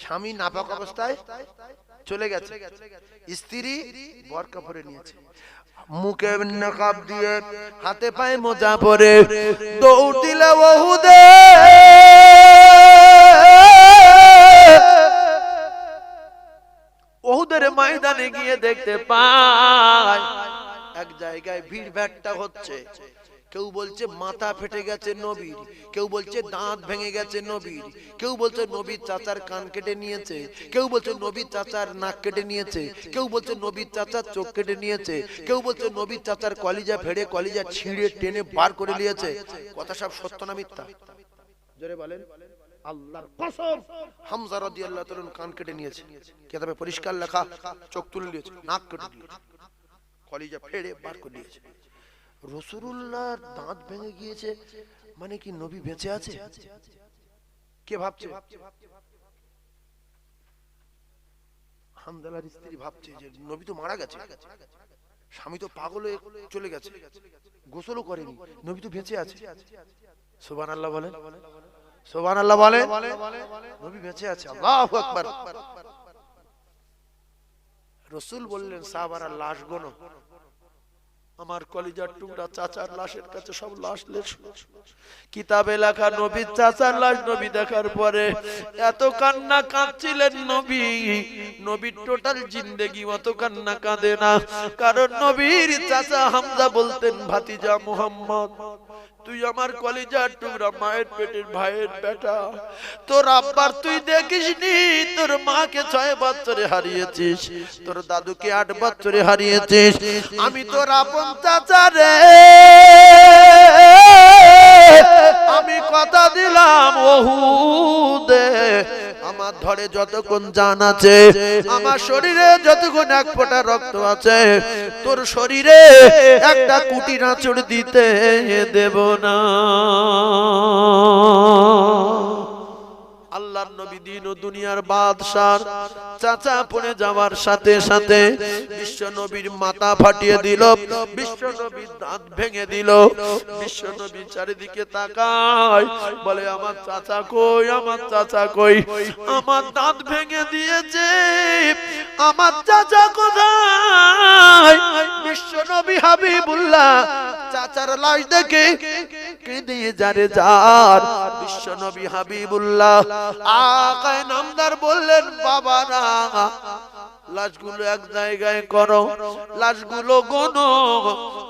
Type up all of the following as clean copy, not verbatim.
স্বামী নাপাক অবস্থায় চলে গেছে, স্ত্রী বোরকা পরে নিয়েছে, মুখে নকাব দিয়ে, হাতে পায়ে মোজা পরে দৌড় দিলে ওহুদে। ওহুদের ময়দানে গিয়ে দেখতে পায় এক জায়গায় ভিড় ভাট্টা হচ্ছে। কেউ বলছে মাথা ফেটে গেছে নবীর, কেউ বলছে দাঁত ভেঙে গেছে নবীর, কেউ বলছে নবীর চাচার কান কেটে নিয়েছে, কেউ বলছে নবীর চাচার নাক কেটে নিয়েছে, কেউ বলছে নবীর চাচার চোখ কেটে নিয়েছে, কেউ বলছে নবীর চাচার কলিজা ফেড়ে কলিজা ছিঁড়ে টেনে বার করে নিয়েছে। কথা সব সত্য না মিথ্যা? জোরে বলেন। আল্লাহর কসম, হামজা রাদিয়াল্লাহু তাআলা কান কেটে নিয়েছে, কিতাবে পরিষ্কার লেখা, চোখ তুলে নিয়েছে, নাক কেটে নিয়েছে, কলিজা ফেড়ে বার করে নিয়েছে। রাসূলুল্লাহর দাঁত ভেঙে গিয়েছে মানে কি নবী বেঁচে আছে? কে ভাবছে? হামজালার স্ত্রী ভাবছে যে নবী তো মারা গেছে, স্বামী তো পাগল হয়ে চলে গেছে, গোসলও করেনি, নবী তো বেঁচে আছে। সুবহানাল্লাহ বলেন, সুবহানাল্লাহ বলেন, নবী বেঁচে আছে। আল্লাহু আকবার। রাসূল বললেন, সাহাবারা লাশ গোনো, আমার কলিজার টুকরা চাচার লাশের কাছে সব লাশ লেশ। কিতাবে লেখা নবীর চাচার লাশ নবী দেখার পরে এত কান্না কাঁদছিলেন নবী, নবীর টোটাল জিন্দেগি অত কান্না কাঁদে না। কারণ নবীর চাচা হামজা বলতেন, ভাতিজা মুহাম্মদ, তুই আমার কলিজার টুকরা, মায়ের পেটের ভাইয়ের বেটা, তোর আব্বার তুই দেখিসনি, তোর মাকে 6 বছরে হারিয়েছিস, তোর দাদুকে 8 বছরে হারিয়েছিস, আমি তোর আপন চাচা রে, আমি কথা দিলাম ওহুদে আমার ধরে যতক্ষণ জান আছে, আমার শরীরে যতক্ষণ এক ফোঁটা রক্ত আছে, তোর শরীরে একটা কুটি নাচড় দিতে দেব না। আল্লাহর নবী দিন ও দুনিয়ার বাদশার চাচা পড়ে যাওয়ার সাথে সাথে বিশ্ব নবীর মাথা ফাটিয়ে দিল, বিশ্ব নবীর দাঁত ভেঙে দিল। বিশ্ব নবী চারিদিকে তাকায়, বলে আমার চাচা কই, আমার চাচা কই, আমার দাঁত ভেঙে দিয়েছে, আমার চাচা কোথায়? বিশ্ব নবী হাবিবুল্লাহ চাচার লাশ দেখে কেঁদে যারে যার। বিশ্ব নবী হাবিবুল্লাহ আকায়ে নামদার বললেন, বাবারা লাশগুলো এক জায়গায় করো, লাশগুলো গোনো,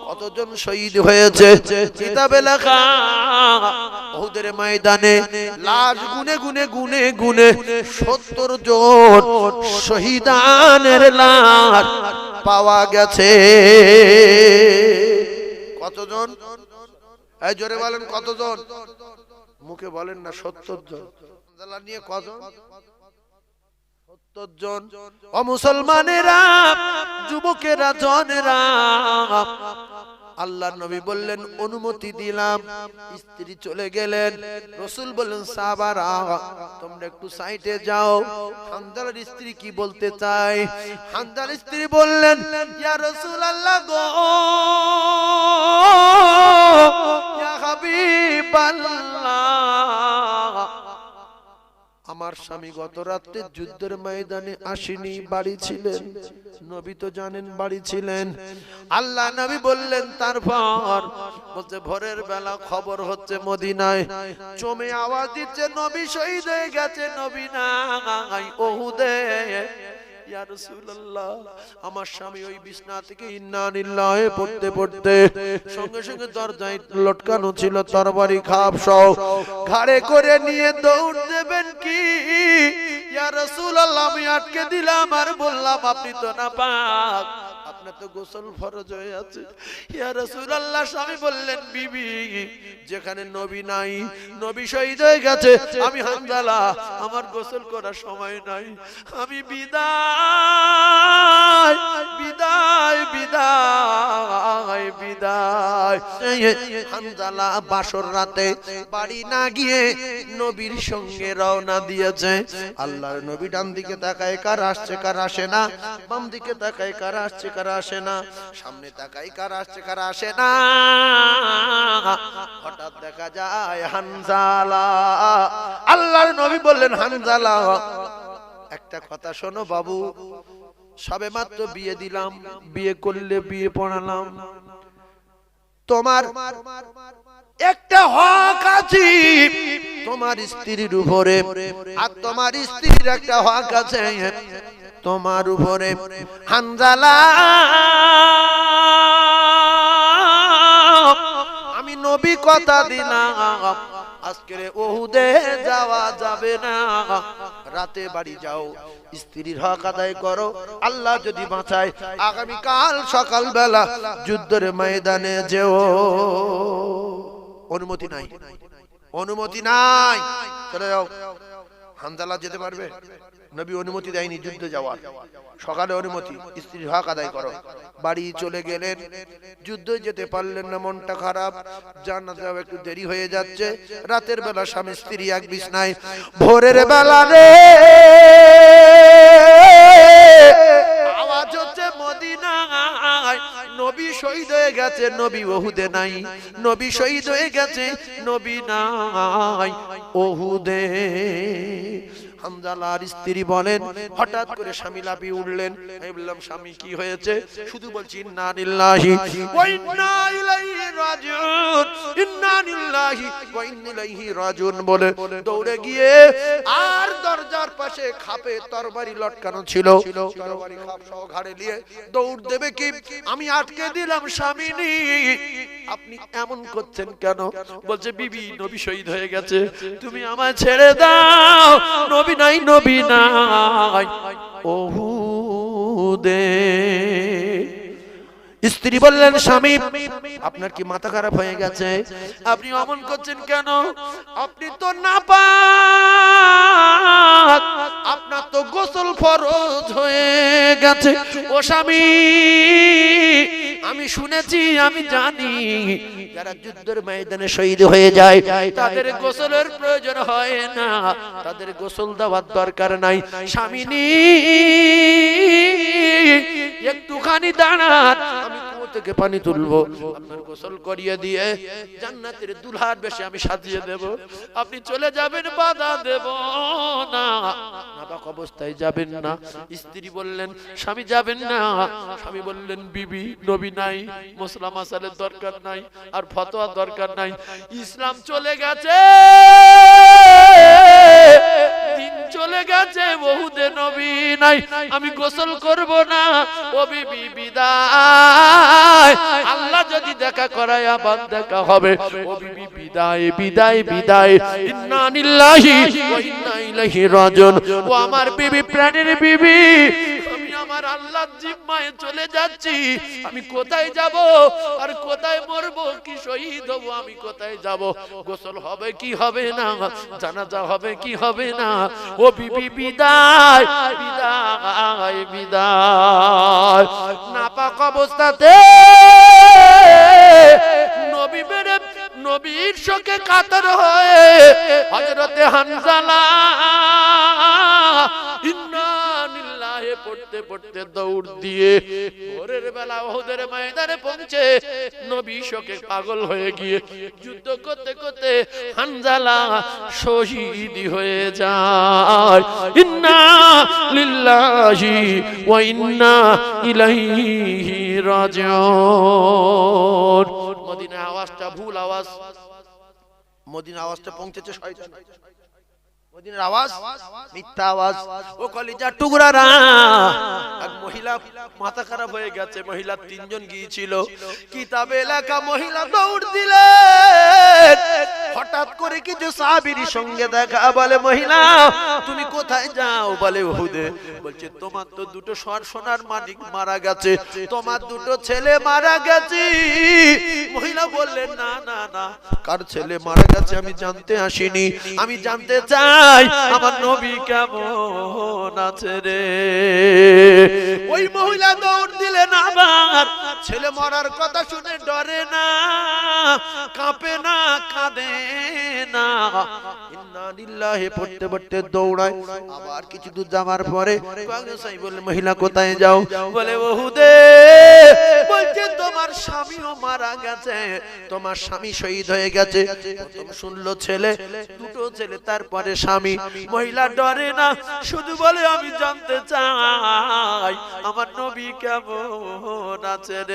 কতজন শহীদ হয়েছে। কিতাবে লেখা উহুদের ময়দানে লাশ গুনে গুনে গুনে গুনে 70 জন শহীদানের লাশ পাওয়া গেছে। কতজন? এই জোরে বলেন কতজন? মুখে বলেন না, 70 জন। জালা নিয়ে কজন? 70 জন। ও মুসলমানেরা, যুবকেরা, জনেরা, আল্লাহর নবী বললেন অনুমতি দিলাম। স্ত্রী চলে গেলেন। রাসূল বললেন, সাহাবারা তোমরা একটু সাইডে যাও। হামজালার স্ত্রী কি বলতে চায়? হামজালার স্ত্রী বললেন, ইয়া রাসূলুল্লাহ গো, ইয়া হাবিবাল্লাহ, আমার স্বামী গত রাতে যুদ্ধের ময়দানে আসেনি, বাড়ি ছিলেন। নবী তো জানেন বাড়ি ছিলেন। আল্লাহ নবী বললেন, তারপর বলতে ভোরের বেলা খবর হচ্ছে মদিনায় চমে আওয়াজ দিচ্ছে, নবী শহীদ হয়ে গেছে, নবী নাই উহুদে। ইয়া রাসূলুল্লাহ, আমার স্বামী ওই বিছনা থেকে ইন্না লিল্লাহি পড়তে পড়তে সঙ্গে সঙ্গে দরজায় লটকানো ছিল তরবারি খাপ সহ, ঘাড়ে করে নিয়ে দৌড় দেবেন কি? ইয়া রাসূলুল্লাহ, আমি আটকে দিলাম আর বললাম আপনি তো নাপাক, আপনার তো গোসল ফরজ হয়ে আছে। ইয়া রাসূলুল্লাহ, স্বামী বললেন, বিবি যেখানে নবী নাই, নবী শহীদ হয়ে গেছে, আমি হামজালা, আমার গোসল করার সময় নাই, আমি বিদায় বিদায় বিদায় বিদায়। হামজালা বাসর রাতে বাড়ি না গিয়ে নবীর সঙ্গে রওনা দিয়েছে। আল্লাহর নবী ডান দিকে তাকায়, কার আসছে কার আসে না, বাম দিকে তাকায়, কার আসছে কার আসে না, সামনে তাকায়, কার আসছে কার আসে না। হঠাৎ দেখা যায় হানজালা। আল্লাহর নবী বললেন, হানজালা একটা কথা শোনো বাবু, সবে মাত্র বিয়ে দিলাম, বিয়ে করলে বিয়ে পড়ালাম, তোমার একটা হক আছে তোমার স্ত্রীর উপরে, আর তোমার স্ত্রীর একটা হক আছে তোমার উপরে। হানজালা, আমি নবী কথা দিলাম, আজকের ওহুদে যাওয়া যাবে না, রাতে বাড়ি যাও, স্ত্রীর হক আদায় করো, আল্লাহ যদি বাঁচায় আগামীকাল সকালবেলা যুদ্ধের ময়দানে যেও। অনুমতি নাই, অনুমতি নাই, চলে যাও। হানজালা যেতে পারবে? নবী অনুমতি দেয়নি যুদ্ধে যাওয়ার, সকালে অনুমতি, স্ত্রীর হক আদায় করো। বাড়ি চলে গেলেন, যুদ্ধে যেতে পারলেন না, মনটা খারাপ, জানাজাও একটু দেরি হয়ে যাচ্ছে। রাতের বেলা স্বামী স্ত্রী এক বিছনায়, ভোরের বেলা রে আওয়াজ হচ্ছে মদিনায়, নবী শহীদ হয়ে গেছে, নবী ওহুদে নাই, নবী শহীদ হয়ে গেছে, নবী নাই ওহুদে। হানজালার স্ত্রী বলেন, হঠাৎ করে স্বামী লাফিয়ে উঠলেন। আমি বললাম স্বামী কি হয়েছে? শুধু বলছি ইন্না লিল্লাহি ওয়া ইন্না ইলাইহি রাজিউন, ইন্না লিল্লাহি ওয়া ইন্না ইলাইহি রাজিউন বলে দৌড়ে গিয়ে, আর দরজার পাশে খাপে তরবারি লটকানো ছিল, তরবারি খাপ সহ ঘাড়ে নিয়ে দৌড় দেবে কি, আমি আটকে দিলাম স্বামীনি। আপনি এমন করছেন কেন? বলছে বিবি নবী শহীদ হয়ে গেছে, তুমি আমায় ছেড়ে দাও, নবী নাই, নবী নাই ওহুদে। স্ত্রী বললেন স্বামী আপনার কি মাথা খারাপ হয়ে গেছে? আপনি অমন করছেন কেন? আপনি তো নাপাক, আপনার তো গোসল ফরজ হয়ে গেছে। ও স্বামী, আমি শুনেছি, আমি জানি যারা যুদ্ধের ময়দানে শহীদ হয়ে যায় তাদের গোসলের প্রয়োজন হয় না, তাদের গোসল দেওয়ার দরকার নাই। স্বামীনি একটুখানি দাঁড়ান, আমি কুয়ো থেকে পানি তুলবো, আপনার গোসল করিয়ে দিয়ে জান্নাতের দুলহার বেশে আমি সাজিয়ে দেব, আপনি চলে যাবেন, বাধা দেব না, নাপাক অবস্থায় যাবেন না। স্ত্রী বললেন স্বামী যাবেন না। স্বামী বললেন বিবি নবী নাই, মুসলাম মাসালের দরকার নাই, আর ফতোয়া দরকার নাই, ইসলাম চলে গেছে, দিন চলে গেছে, ওহুদে নবী নাই, আমি গোসল করব না। ও বিবি বিদায়, আল্লাহ যদি দেখা করায় আবার দেখা হবে। ও বিবি বিদায়, বিদায়, বিদায়, ইন্না লিল্লাহি ওয়া ইন্না ইলাইহি রাজিউন। ও আমার বিবি, প্রাণের বিবি, আমি আমার আল্লাহর জিম্মায় চলে যাচ্ছি, আমি কোথায় যাব আর কোথায় মরব, কি শহীদ হব, আমি কোথায় যাব? গোসল হবে কি হবে না, জানাজা হবে কি হবে না? ও বিবি বিদায়, বিদায়, বিদায়। নাপাক অবস্থাতে নবী মেরে নবীর শোকে কাতর হয়ে হযরতে হানজালা ইন্না লিল্লাহি পড়তে পড়তে দৌড় দিয়ে ভোরের বেলা ওহুদের ময়দানে পৌঁছে নবী শোকে পাগল হয়ে গিয়ে যুদ্ধ করতে করতে হানজালা শহীদ হয়ে যায়। ইন্না লিল্লাহি ওয়া ইন্না ইলাইহি রাজিউন। মদিনা আওয়াজটা ভুল আওয়াজ, মদিনা আওয়াজটা পৌঁছেছে শয়তান, মদিনার আওয়াজ মিথ্যা আওয়াজ। ও কলিজার টুকরারা, এক মহিলা মাথা খারাপ হয়ে গেছে, মহিলা তিনজন গিয়েছিল, কিতাবে লেখা মহিলা দৌড় দিলেন, হঠাৎ করে কিছু সাহাবীর সঙ্গে দেখা, বলে মহিলা তুমি কোথায় যাও? বলে ওহুদে। বলছে তোমার তো দুটো সোনার মানিক মারা গেছে, তোমার দুটো ছেলে মারা গেছে। মহিলা বললেন না না না, কার ছেলে মারা গেছে আমি জানতে আসিনি, আমি জানতে চাই আমার নবী কেমন আছে রে। ওই মহিলা দৌড় দিলেন আবার ছেলে মরার কথা শুনে ডরে না, কাঁপে না, কাঁদে না, ইন্না লিল্লাহি পড়তে পড়তে দৌড়ায়। আবার কিছু দূর যাওয়ার পরে বলে, মহিলা কোথায় যাও? বলে ওহুদে। বলছে তোমার স্বামীও মারা গেছে, তোমার স্বামী শহীদ হয়ে গেছে। প্রথম শুনলো ছেলে, দুটো ছেলে, তারপরে স্বামী। মহিলা ডরে না, শুধু বলে আমি জানতে চাই আমার নবী কেমন আছে রে।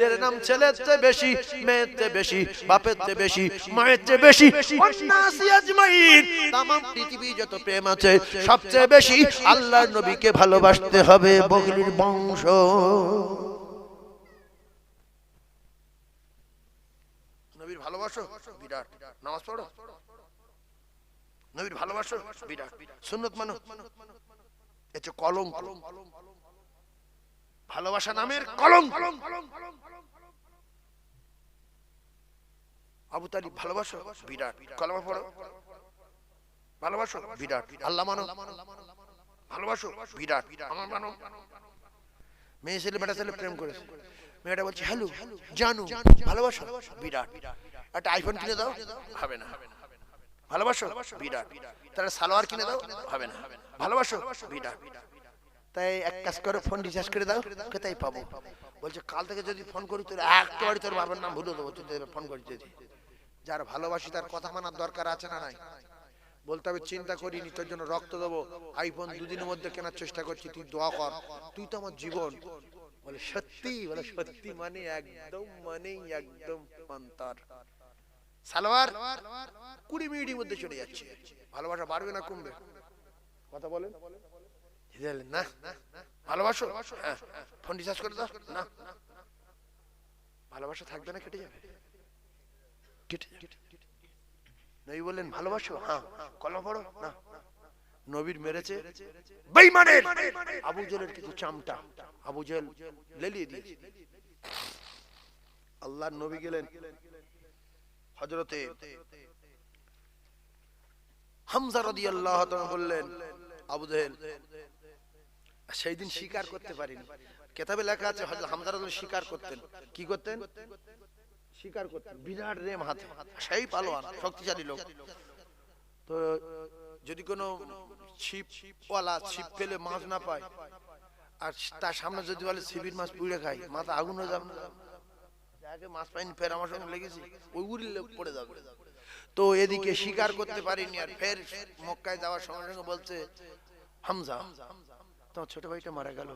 এর নাম ছেলের চেয়ে বেশি, মেয়ের চেয়ে বেশি, বাপের চেয়ে বেশি, মায়ের চেয়ে বেশি, অন্নাসি আজমাইন, তামাম পৃথিবী যত প্রেম আছে সবচেয়ে বেশি আল্লাহর নবীকে ভালোবাসতে হবে। বগলির বংশ। নবীর ভালোবাসো বিরাট, নামাজ পড়ো, নবীর ভালোবাসো বিরাট, সুন্নত মানো, এটা কলঙ্ক, ভালোবাসা নামের কলঙ্ক। আবু তালিব ভালোবাসো বিরাট, কলমা পড়ো, ভালোবাসো বিরাট, আল্লাহ মানো, ভালোবাসো বিরাট, আমার মানো। মেয়ে ছেলে বেটা ছেলে প্রেম করেছে, মেয়েটা বলছে হ্যালো জানু ভালোবাসো বিরাট, একটা আইফোন কিনে দাও, হবে না। ভালোবাসো বিরাট, তাহলে সালোয়ার কিনে দাও, হবে না। ভালোবাসো বিরাট, তাই এক কাজ করো, ফোন রিচার্জ করে দাও, কোথায় পাবো? বলছে কাল থেকে যদি ফোন করি তোর একেবারে তোর বাবার নাম ভুলে দেবো, তুই ফোন করি যদি। যার ভালোবাসি তার কথা মানার দরকার আছে না নাই? বলতে হবে চিন্তা করিনি, তোর জন্য রক্ত দেবো, আইফোন দুদিনের মধ্যে কেনার চেষ্টা করছি, তুই দোয়া কর, তুই তো আমার জীবন। বলে সত্যি? বলে সত্যি মানে একদম, মানে একদম অন্তর। সালোয়ার 20 মিনিটের মধ্যে চলে যাচ্ছে। ভালোবাসা বাড়বে না কমবে? কথা বলেন না। ভালোবাসো, হ্যাঁ, ফোন রিচার্জ করে দাও, না, ভালোবাসা থাকবে না, কেটে যাবে, কেটে যাবে। নবী বললেন ভালোবাসো, হ্যাঁ, কলমা পড়ো, না। নবীর মেরেছে বেঈমানের আবু জেলের কিছু চামটা, আবু জেল লেলিয়ে দিয়েছে। আল্লাহর নবী গেলেন হযরতে হামজা রাদিয়াল্লাহু তাআলা বললেন, আবু জেল সেই দিন স্বীকার করতে পারিনি। কিতাবে লেখা আছে হযরত হামজা রাদিয়াল্লাহু স্বীকার করতেন। কি করতেন? স্বীকার করতেন। বিরাট রেম হাতে, সেই পালোয়ান, শক্তিশালী লোক। তো যদি কোনো ছিপওয়ালা ছিপ ফেলে মাছ না পায়, আর তার সামনে যদি বলে ছিপির মাছ পুড়ে খাই, মাথা আগুন হয়ে যাবে না? যাকে মাছ পাইনি ফের আমার সঙ্গে লেগেছি, ওই উড়িলে পড়ে যাবে। তো এদিকে স্বীকার করতে পারিনি, আর ফের মক্কায় যাওয়ার সঙ্গে সঙ্গে বলছে হামজা তোমার ছোট ভাইটা মারা গেল।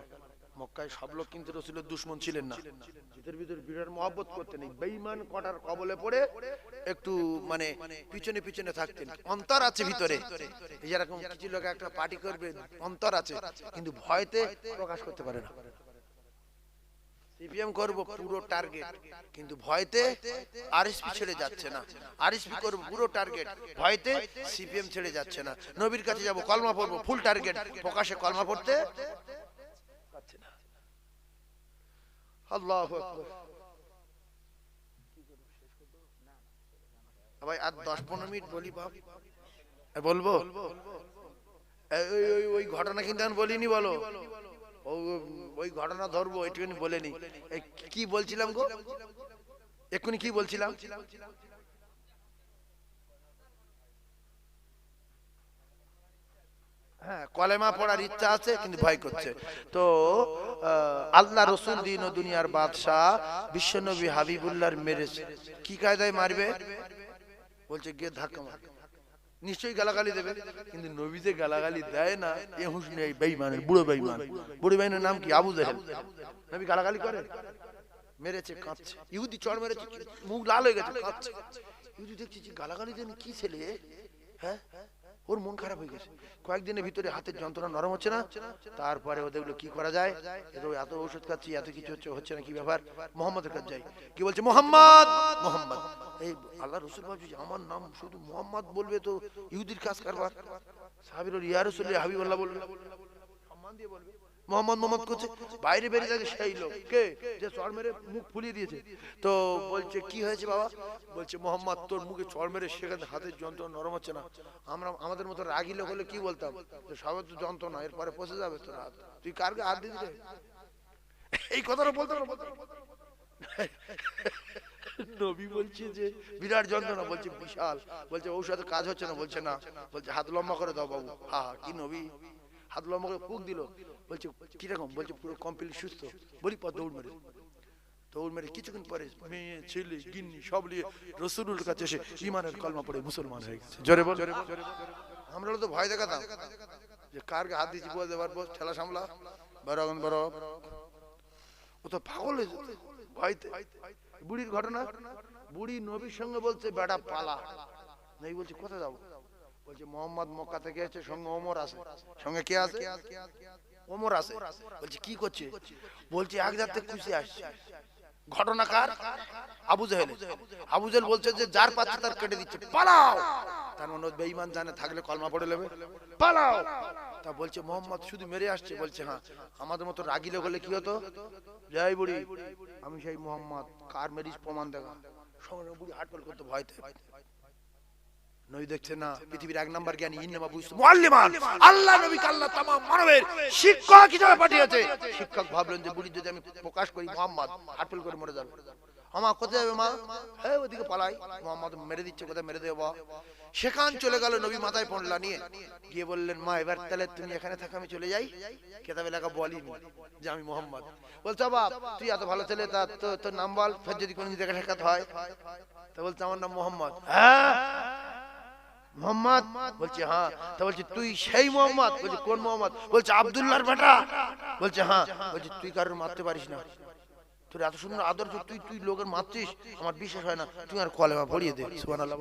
মক্কায় সব লোক কিন্তু রাসূলের দুশমন ছিলেন না, ভিতর ভিতর বিরাট মহব্বত করতেন। বেঈমান কটার কবলে পড়ে একটু মানে পিছনে পিছনে থাকতেন, অন্তর আছে ভিতরে। এই যেরকম কিছু লোক একটা পার্টি করবে, অন্তর আছে কিন্তু ভয়তে প্রকাশ করতে পারে না। সিপিএম করব পুরো টার্গেট, কিন্তু ভয়তে আরএসপি ছেড়ে যাচ্ছে না। আরএসপি করব পুরো টার্গেট, ভয়তে সিপিএম ছেড়ে যাচ্ছে না। নবীর কাছে যাব, কলমা পড়ব, ফুল টার্গেট, প্রকাশে কলমা পড়তে পারছে না। আল্লাহু আকবার। ভাই আর 10-15 মিনিট বলি বাপ, বলবো? ওই ঘটনা কিন্তু আমি বলিনি, বলো ওই ঘটনা ধরবো, এইটুকুনি বলেনি। কি বলছিলাম গো এক্ষুনি, কি বলছিলাম? হ্যাঁ, কলেমা পড়ার ইচ্ছা আছে কিন্তু ভয় করছে। তো আল্লাহ রসুল দিন ও দুনিয়ার বাদশাহ বিশ্বনবী হাবিবুল্লাহর মেরেছে। কি কায়দায় মারবে? বলছে গিয়ে ধাক্কা মার, নিশ্চয়ই গালাগালি দেবে, কিন্তু নবী যে গালাগালি দেয় না, এ হুঁশ নেই। বেঈমানের বুড়ো বেঈমান, বুড়ো বেঈমানের নাম কি? আবু জেহেল। নবী গালাগালি করে? মেরেছে, কাঁদছে। ইহুদি চড় মেরেছে, মুখ লাল হয়ে গেছে, কাঁদছে। ইহুদি দেখছি গালাগালি দেন, কি ছেলে, হ্যাঁ, ওর মন খারাপ হয়ে গেছে। কয়েকদিনের ভিতরে হাতের যন্ত্রণা নরম হচ্ছে না। তারপরে ও দেখলো কি করা যায়, এত ওষুধ খাচ্ছি, এত কিছু হচ্ছে না, কি ব্যাপার? মোহাম্মদের কাছে যাই। কি বলছে? মোহাম্মদ, মোহাম্মদ। এই আল্লাহ রসুল ভাবছি আমার নাম শুধু মোহাম্মদ বলবে তো ইহুদির কাজ কারবার। সাহাবীর ইয়া রাসূলুল্লাহ হাবিবাল্লাহ বলবে, সম্মান দিয়ে বলবে। মোহাম্মদ মোহাম্মদ করছে, বাইরে বেরিয়ে থাকে সেই লোক কে যে চড় মেরে মুখ ফুলিয়ে দিয়েছে। তো বলছে কি হয়েছে বাবা? বলছে মোহাম্মদ তোর মুখে চড় মেরে সেখানে হাতের যন্ত্রণা নরম হচ্ছে না। আমরা আমাদের মতো রাগি লোক হলে কি বলতাম? সবার তো যন্ত্রণা, এরপরে পচে যাবে তোর হাত, তুই কার গায়ে হাত দিবি রে? এই কথাটা বলতে না নবী বলছে যে বিরাট যন্ত্রণা, বলছে বিশাল, বলছে ঔষধে কাজ হচ্ছে না, বলছে না, বলছে হাত লম্বা করে দাও বাবু। হা কি নবী, হাত লম্বা করে ফুক দিল, বলছে কিরকম, বলছে পুরো কমপ্লিট সুস্থ। বলি পর দৌড় মেরে কিছুক্ষণ পরে মেয়ে ছেলে গিন্নি সব নিয়ে রাসূলুল্লাহর কাছে এসে ইমানের কলমা পড়ে মুসলমান হয়ে গেছে। জোরে বল। আমরা তো ভয় দেখাতাম যে কার হাত দিয়েছি বলতে পারবো, ঠেলা সামলা বড় ও তো পাগল হয়ে যেত ভয়তে। বুড়ির ঘটনা, বুড়ি নবীর সঙ্গে বলছে বেটা পালা। নবী বলছে কোথায় যাবো, বলছে মোহাম্মদ মক্কা থেকে এসেছে, সঙ্গে ওমর আছে। সঙ্গে কে আছে, ওমর আছে। বলছে কি করছে, বলছে এক জাত থেকে খুশি আসছে। ঘটনা কার, আবু জেহেল। আবু জেহেল বলছে যে যার পাচ্ছে তার কেটে দিচ্ছে, পালাও। তার মনে বেঈমান জানে থাকলে কলমা পড়ে নেবে, পালাও। তা বলছে মোহাম্মদ শুধু মেরে আসছে, বলছে হ্যাঁ, আমাদের মতো রাগী লোক হলে কি হতো, জয় বুড়ি আমি সেই মোহাম্মদ, কার মেরিস প্রমাণ দেখা। সঙ্গে বুড়ি হাটপাল করতে ভয়তে। নবী দেখছে না, পৃথিবীর এক নাম্বার জ্ঞানী ইন্নামা বুঝতো মুআল্লিমান, আল্লাহ নবীকে আল্লাহ তামাম মানবের শিক্ষক হিসেবে পাঠিয়েছে। শিক্ষক ভাবলেন যে বুড়ি যদি আমি প্রকাশ করি মোহাম্মদ হাটপাল করে মরে যাবে। আমার কোথায় যাবে মা, হ্যাঁ ওদিকে পালাই, মোহাম্মদ মেরে দিচ্ছে, কোথায় মেরে দেবো। সেখান চলে গেল, নবী মাথায় পড়লা নিয়ে গিয়ে বললেন মা এবার তাহলে তুমি এখানে থাকো, আমি চলে যাই। কেতাবে লেখা বলিনি যে আমি মোহাম্মদ। বলছে বাপ তুই এত ভালো ছেলে, তা তোর নাম বল, ফের যদি কোনো দেখা সাক্ষাৎ হয়। তা বলছে আমার নাম মোহাম্মদ। হ্যাঁ মোহাম্মদ, বলছে হ্যাঁ। তা বলছে তুই সেই মোহাম্মদ, বলছে কোন মোহাম্মদ, বলছে আব্দুল্লাহর বেটা। বলছে হ্যাঁ। বলছে তুই কারোর মারতে পারিস না, তোর এত সুন্দর আদর্শ, তুই লোকের মারছিস, আমার বিশ্বাস হয় না, তুই আর কলেমা পড়িয়ে দে। সুবহানাল্লাহ।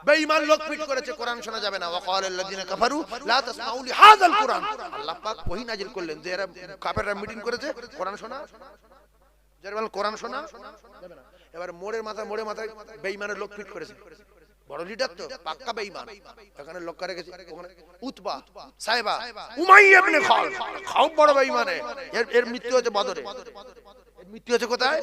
বেঈমান লোক পিট করেছে, কোরআন শোনা যাবে না। ওয়াকালাল্লাযিনা কাফারু লা তাসমাউ লিহাযাল কুরআন, আল্লাহ পাক ওহী নাজিল করলেন যে এরা কাফেররা মিটিং করেছে, কোরআন শোনা যাবে না, কোরআন শোনা যাবে না। এবার মোড়ে মাথায় বেঈমানের লোক পিট করেছে, বড় লিডার তো পাক্কা বেঈমান। এখানে লোক করে গেছে, ওখানে উতবা সাইবা উমাইয়া ইবনে খালফ, খালফ বড় বেঈমানে। এর মৃত্যু হয়েছে বদরে। এর মৃত্যু হয়েছে কোথায়,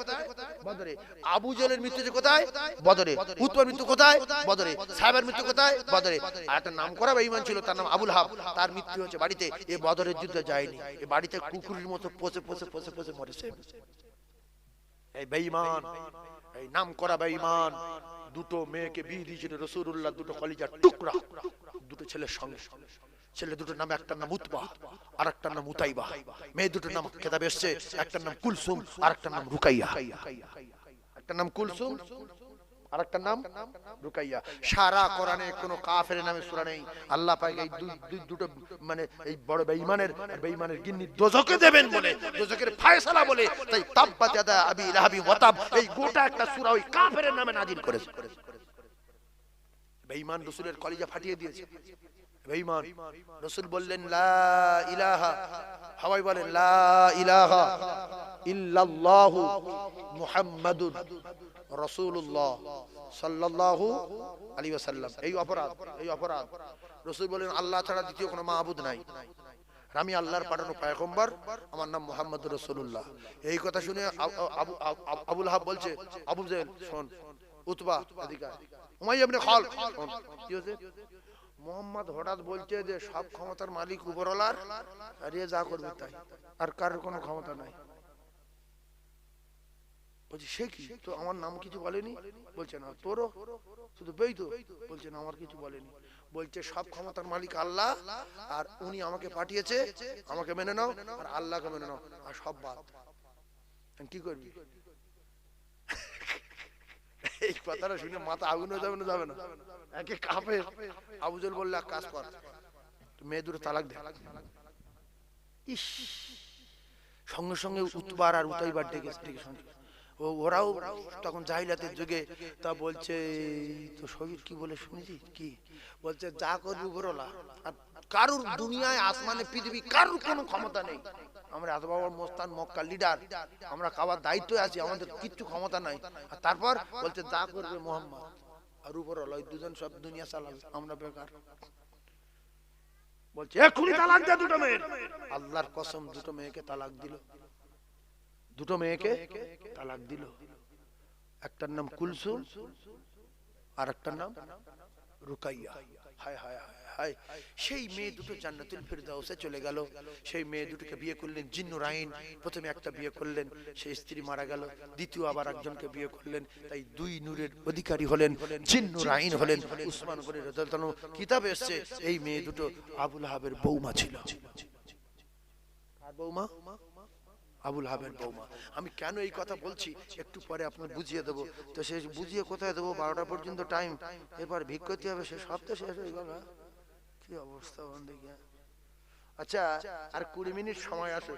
বদরে। আবু জেহেলের মৃত্যু হয়েছে কোথায়, বদরে। উতবার মৃত্যু কোথায়, বদরে। সাইবার মৃত্যু কোথায়, বদরে। আর একটা নাম করা বেঈমান ছিল, তার নাম আবুল হাব, তার মৃত্যু হচ্ছে বাড়িতে। এ বদরের যুদ্ধে যায়নি, এ বাড়িতে কুকুরের মতো পচে মরেছে। এই বেঈমান, এই নাম করা বেঈমান দুটো মেয়েকে বিয়ে দিয়েছিল রাসূলুল্লাহ, দুটো কলিজার টুকরা, দুটো ছেলের সঙ্গে। ছেলে দুটোর নাম, একটার নাম উতবা আর একটার নাম উতাইবা। মেয়ে দুটোর নাম কিতাবে এসেছে, একটার নাম কুলসুম আর একটার নাম রুকাইয়া। একটার নাম কুলসুম আর একটার নাম রুকাইয়া। সারা কোরআনে কোনো কাফেরের নামে সূরা নেই। আল্লাহ পাক এই দুটো মানে এই বড় বেঈমানের গিন্নি দোজখে দেবেন বলে, দোজখের ফয়সালা বলে, তাই তাব্বাত ইয়াদা আবি লাহাবি ওয়া তাব, এই গোটা একটা সূরা ওই কাফেরের নামে নাজিল করেছে। বেঈমান রাসূলের কলিজা ফাটিয়ে দিয়েছে। বেঈমান রাসূল বললেন লা ইলাহা, সবাই বলেন লা ইলাহা ইল্লাল্লাহু মুহাম্মাদুর রাসূলুল্লাহ সাল্লাল্লাহু আলাইহি ওয়াসাল্লাম। এই অপরাধ রাসূল বলেন আল্লাহ ছাড়া দ্বিতীয় কোনো মাবুদ নাই, আমি আল্লাহর পাঠানো পয়গম্বর, আমার নাম মুহাম্মদুর রাসূলুল্লাহ। এই কথা শুনে আবুল হাব বলছে আবু জেহেল শোন, উতবা এদিকে, উমাইয়া ইবনে খালফ শোন, কি হয়েছে। মোহাম্মদ হঠাৎ বলছে যে সব ক্ষমতার মালিক উপরওয়ালার, আর এ যা করবে তাই, আর কারোর কোনো ক্ষমতা নাই। বলছি সে কি, তো আমার নাম কিছু বলেনি। বলছে না তোরও শুধু বেই তো, বলছে না আমার কিছু বলেনি। বলছে সব ক্ষমতার মালিক আল্লাহ, আর উনি আমাকে পাঠিয়েছে, আমাকে মেনে নাও, আর আল্লাহকে মেনে নাও, আর সব বাদ। কি করবি? এই কথাটা শুনে মাথা আগুন হয়ে যাবে না, একে কাফের। আবু জেহেল বললে এক কাজ কর, মেয়ে দুটো তালাক দে। ইস, সঙ্গে সঙ্গে উতবার আর উতাইবার ডেকে ওরাও তখন জাহিলাতের যুগে, তা বলছে তো শহীদ কি বলে শুনেছি, কি বলছে যা করবি উপরওয়ালা, আর কারুর দুনিয়ায় আসমানে পৃথিবী কারুর কোনো ক্ষমতা নেই। আমরা এত বড় মোস্তান মক্কা লিডার, আমরা খাওয়ার দায়িত্ব আছি, আমাদের কিচ্ছু ক্ষমতা নাই। আর তারপর বলছে যা করবে মোহাম্মদ আর উপরওয়ালা, ওই দুজন সব দুনিয়া চালাবে, আমরা বেকার। বলছে এখনই তালাক দে দুটো মেয়ে। আল্লাহর কসম দুটো মেয়েকে তালাক দিল, দুটো মেয়েকে তালাক দিল। একটার নাম কুলসুম আর একটার নাম রুকাইয়া। হায় হায় হায় হায়, সেই মেয়ে দুটো জান্নাতুল ফিরদাউসে চলে গেল। সেই মেয়ে দুটোকে বিয়ে করলেন জিন্নুর আইন। প্রথমে একটা বিয়ে করলেন, সেই স্ত্রী মারা গেল, দ্বিতীয় আবার একজনকে বিয়ে করলেন। তাই দুই নূরের অধিকারী হলেন, জিন্নুর আইন হলেন উসমান গনি রাদিয়াল্লাহু আনহু। কিতাবে এসেছে এই মেয়ে দুটো আবুল আহাবের বৌমা ছিল। কার বৌমা? আবুল আহাবের বৌমা। আমি কেন এই কথা বলছি একটু পরে আপনার বুঝিয়ে দেবো। তো সে বুঝিয়ে কোথায় দেবো? 12টা পর্যন্ত টাইম, এরপর ভিক করতে হবে, সে সব তো শেষ হয়ে গেল। কি অবস্থা বন্ধুকে। আচ্ছা, আর 20 মিনিট সময় আছে,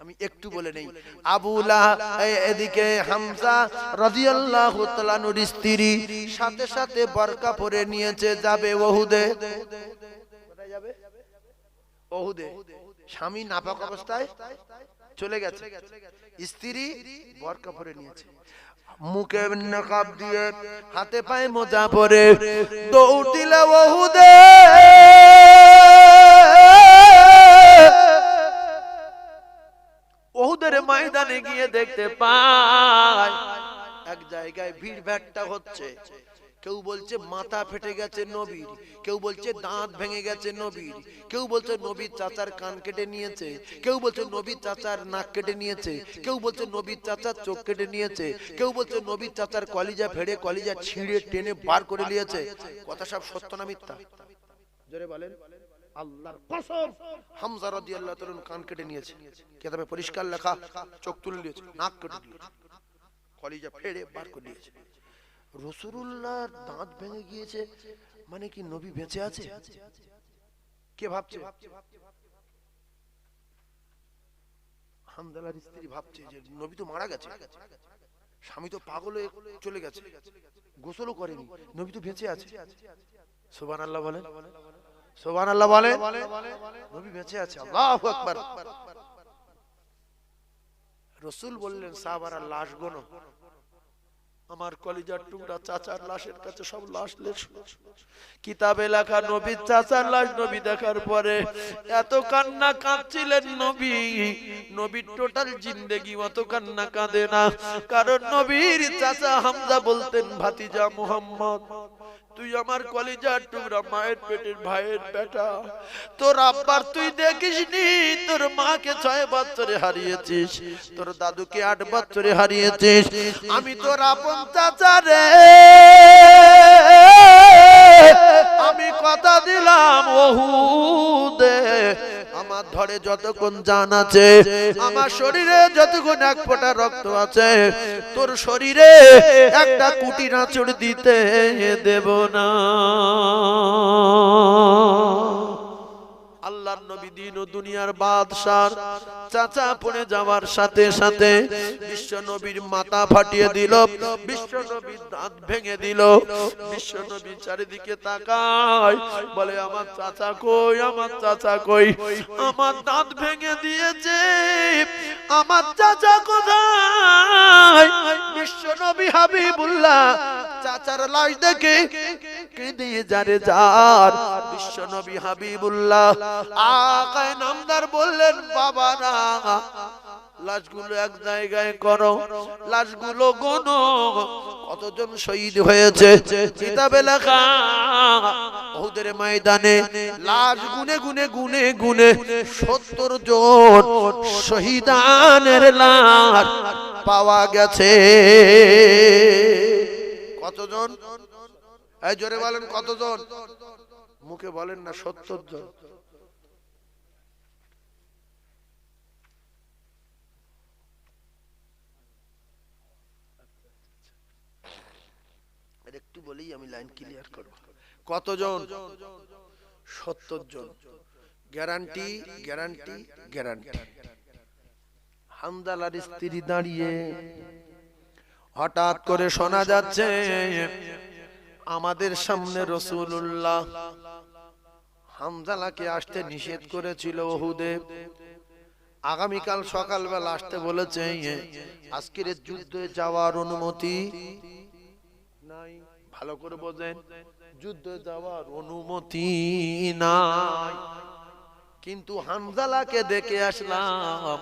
আমি একটু বলে নেই। আবু লাহাব, এদিকে হামজা রাদিয়াল্লাহু তাআলা নূর স্ত্রী সাথে সাথে বোরকা পরে নিয়েছে, যাবে ওহুদে। কোথায় যাবে? ওহুদে। স্বামী নাপাক অবস্থায় চলে গেছে, স্ত্রী বোরকা পরে নিয়েছে, মুখে নকাব দিয়ে, হাতে পায়ে মোজা পরে দৌড় দিল ওহুদে। ওহুদের ময়দানে গিয়ে দেখতে পায় এক জায়গায় ভিড় ভাট্টা হচ্ছে। কেউ বলছে মাথা ফেটে গেছে নবীর, কেউ বলছে দাঁত ভেঙে গেছে নবীর, কেউ বলছে নবীর চাচার কান কেটে নিয়েছে, কেউ বলছে নবীর চাচার নাক কেটে নিয়েছে, কেউ বলছে নবীর চাচার চোখ কেটে নিয়েছে, কেউ বলছে নবীর চাচার কলিজা ফেড়ে কলিজা ছিঁড়ে টেনে বার করে নিয়েছে। কথা সব সত্য না মিথ্যা? জোরে বলেন। আল্লাহর কসম, হামজা রাদিয়াল্লাহু তাআলা কান কেটে নিয়েছে, কিতাবে পরিষ্কার লেখা, চোখ তুলে নিয়েছে, নাক কেটে নিয়েছে, কলিজা ফেড়ে বার করে নিয়েছে। রাসূলুল্লাহর দাঁত ভেঙে গিয়েছে মানে কি নবী বেঁচে আছে? কে ভাবছে? হামজালার স্ত্রী ভাবছে যে নবী তো মারা গেছে, স্বামী তো পাগল হয়ে চলে গেছে, গোসলও করেনি, নবী তো বেঁচে আছে। সুবহানাল্লাহ বলেন, সুবহানাল্লাহ বলেন। নবী বেঁচে আছে, আল্লাহু আকবার। রাসূল বললেন, সাহাবারা লাশ গোনো। আমার কলিজার টুকরা চাচার লাশের কাছে সব লাশ লেশ। কিতাবে লেখা নবীর চাচার লাশ নবী দেখার পরে এত কান্না কাঁদছিলেন নবী, নবীর টোটাল জিন্দেগি অত কান্না কাঁদে না। কারণ নবীর চাচা হামজা বলতেন, ভাতিজা মুহাম্মদ, তুই আমার কলিজার টুকরা, মায়ের পেটের ভাইয়ের বেটা, তোর আব্বার তুই দেখিসনি, তোর মাকে 6 বছরে হারিয়েছিস, তোর দাদুকে 8 বছরে হারিয়েছিস, আমি তোর আপন চাচা রে, আমি কথা দিলাম ওহুদে আমার ধরে যতক্ষণ জান আছে, আমার শরীরে যতক্ষণ এক ফোঁটা রক্ত আছে, তোর শরীরে একটা কুটি নাচড় দিতে দেব না। আল্লাহর নবী দিন ও দুনিয়ার বাদশার চাচা পড়ে যাওয়ার সাথে সাথে বিশ্ব নবীর মাথা ফাটিয়ে দিল, বিশ্ব নবীর দাঁত ভেঙে দিল। বিশ্ব নবী চারিদিকে তাকায়, বলে আমার চাচা কই, আমার চাচা কই, আমার দাঁত ভেঙে দিয়েছে, আমার চাচা কোথায়? বিশ্ব নবী হাবিবুল্লাহ চাচার লাশ দেখে কেঁদে যারে যার। বিশ্ব নবী হাবিবুল্লাহ আকায়ে নামদার বললেন, বাবা না, লাশগুলো এক জায়গায় করো, লাশগুলো গোনো, কতজন শহীদ হয়েছে। কিতাবে লেখা উহুদের ময়দানে লাশ গুনে গুনে গুনে গুনে 70 জন শহীদানের লাশ পাওয়া গেছে। কতজন? এই জোরে বলেন কতজন? মুখে বলেন না, 70 জন। একটু বলেই আমি লাইন ক্লিয়ার করব। কতজন? 70 জন। Guarantee guarantee guarantee. হামজালার স্ত্রী দাঁড়িয়ে, হঠাৎ করে শোনা যাচ্ছে আমাদের সামনে রাসূলুল্লাহ হামজালাকে আসতে নিষেধ করেছিল ওহুদে, আগামীকাল সকালবেলা আসতে বলেছে, আজকের যুদ্ধে যাওয়ার অনুমতি নাই। ভালো করে বোঝেন, যুদ্ধে যাওয়ার অনুমতি নাই। কিন্তু হামজালাকে দেখে আসলাম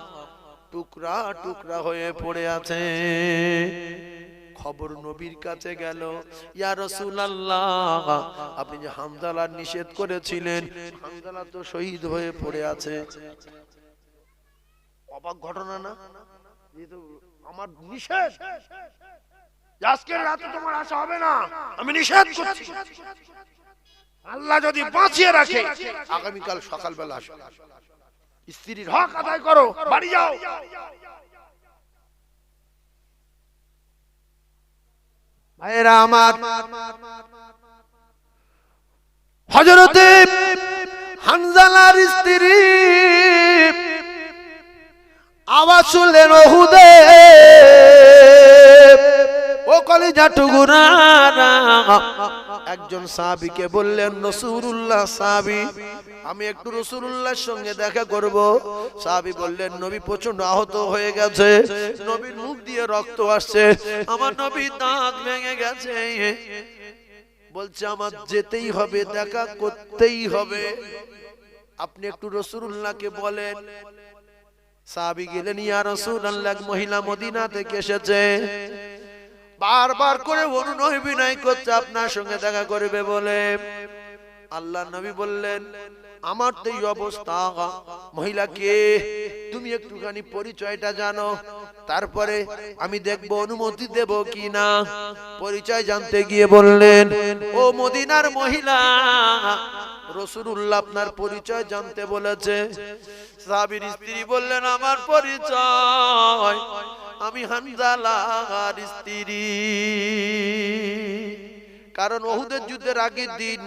টুকরা টুকরা হয়ে পড়ে আছে। খবর নবীর কাছে গেল, ইয়া রাসূলুল্লাহ, আপনি যে হামজালা নিষেধ করেছিলেন, হামজালা তো শহীদ হয়ে পড়ে আছে। অবাক ঘটনা না? এই তো আমার নিষেধ, আজকের রাতে তোমার আশা হবে না, আমি নিষেধ করছি। আল্লাহ যদি বাঁচিয়ে রাখে আগামীকাল সকালবেলা আসো, স্ত্রীর হক আদায় করো, বাড়ি যাও। ভাইরা আমার, হযরতে হানজালার স্ত্রী আওয়াজ শুনলেন ওহুদে, ও কলিজা টুকুরারা। একজন সাহাবীকে বললেন, রাসূলুল্লাহ সাহাবী, আমি একটু রাসূলুল্লাহর সঙ্গে দেখা করব। সাহাবী বললেন, নবী প্রচন্ড আহত হয়ে গেছে, নবীর মুখ দিয়ে রক্ত আসছে, আমার নবীর দাঁত ভেঙে গেছে, বলছে আমার যেতেই হবে, দেখা করতেই হবে, আপনি একটু রাসূলুল্লাহকে বলেন। সাহাবী গেলেন, ইয়া রাসূলুল্লাহ, এক মহিলা মদিনা থেকে এসেছে, বারবার করে অনুনয় বিনয় করছে আপনার সঙ্গে দেখা করবে বলে। আল্লাহর নবী বললেন, আমার তো এই অবস্থা, মহিলাকে তুমি একটুখানি পরিচয়টা জানো, তারপরে আমি দেখব অনুমতি দেব কিনা। পরিচয় জানতে গিয়ে বললেন, ও মদিনার মহিলা, রাসূলুল্লাহ আপনার পরিচয় জানতে বলেছে। সাহাবীর স্ত্রী বললেন, আমার পরিচয়, আমি হানজালার স্ত্রী। কারণ উহুদের যুদ্ধের আগের দিন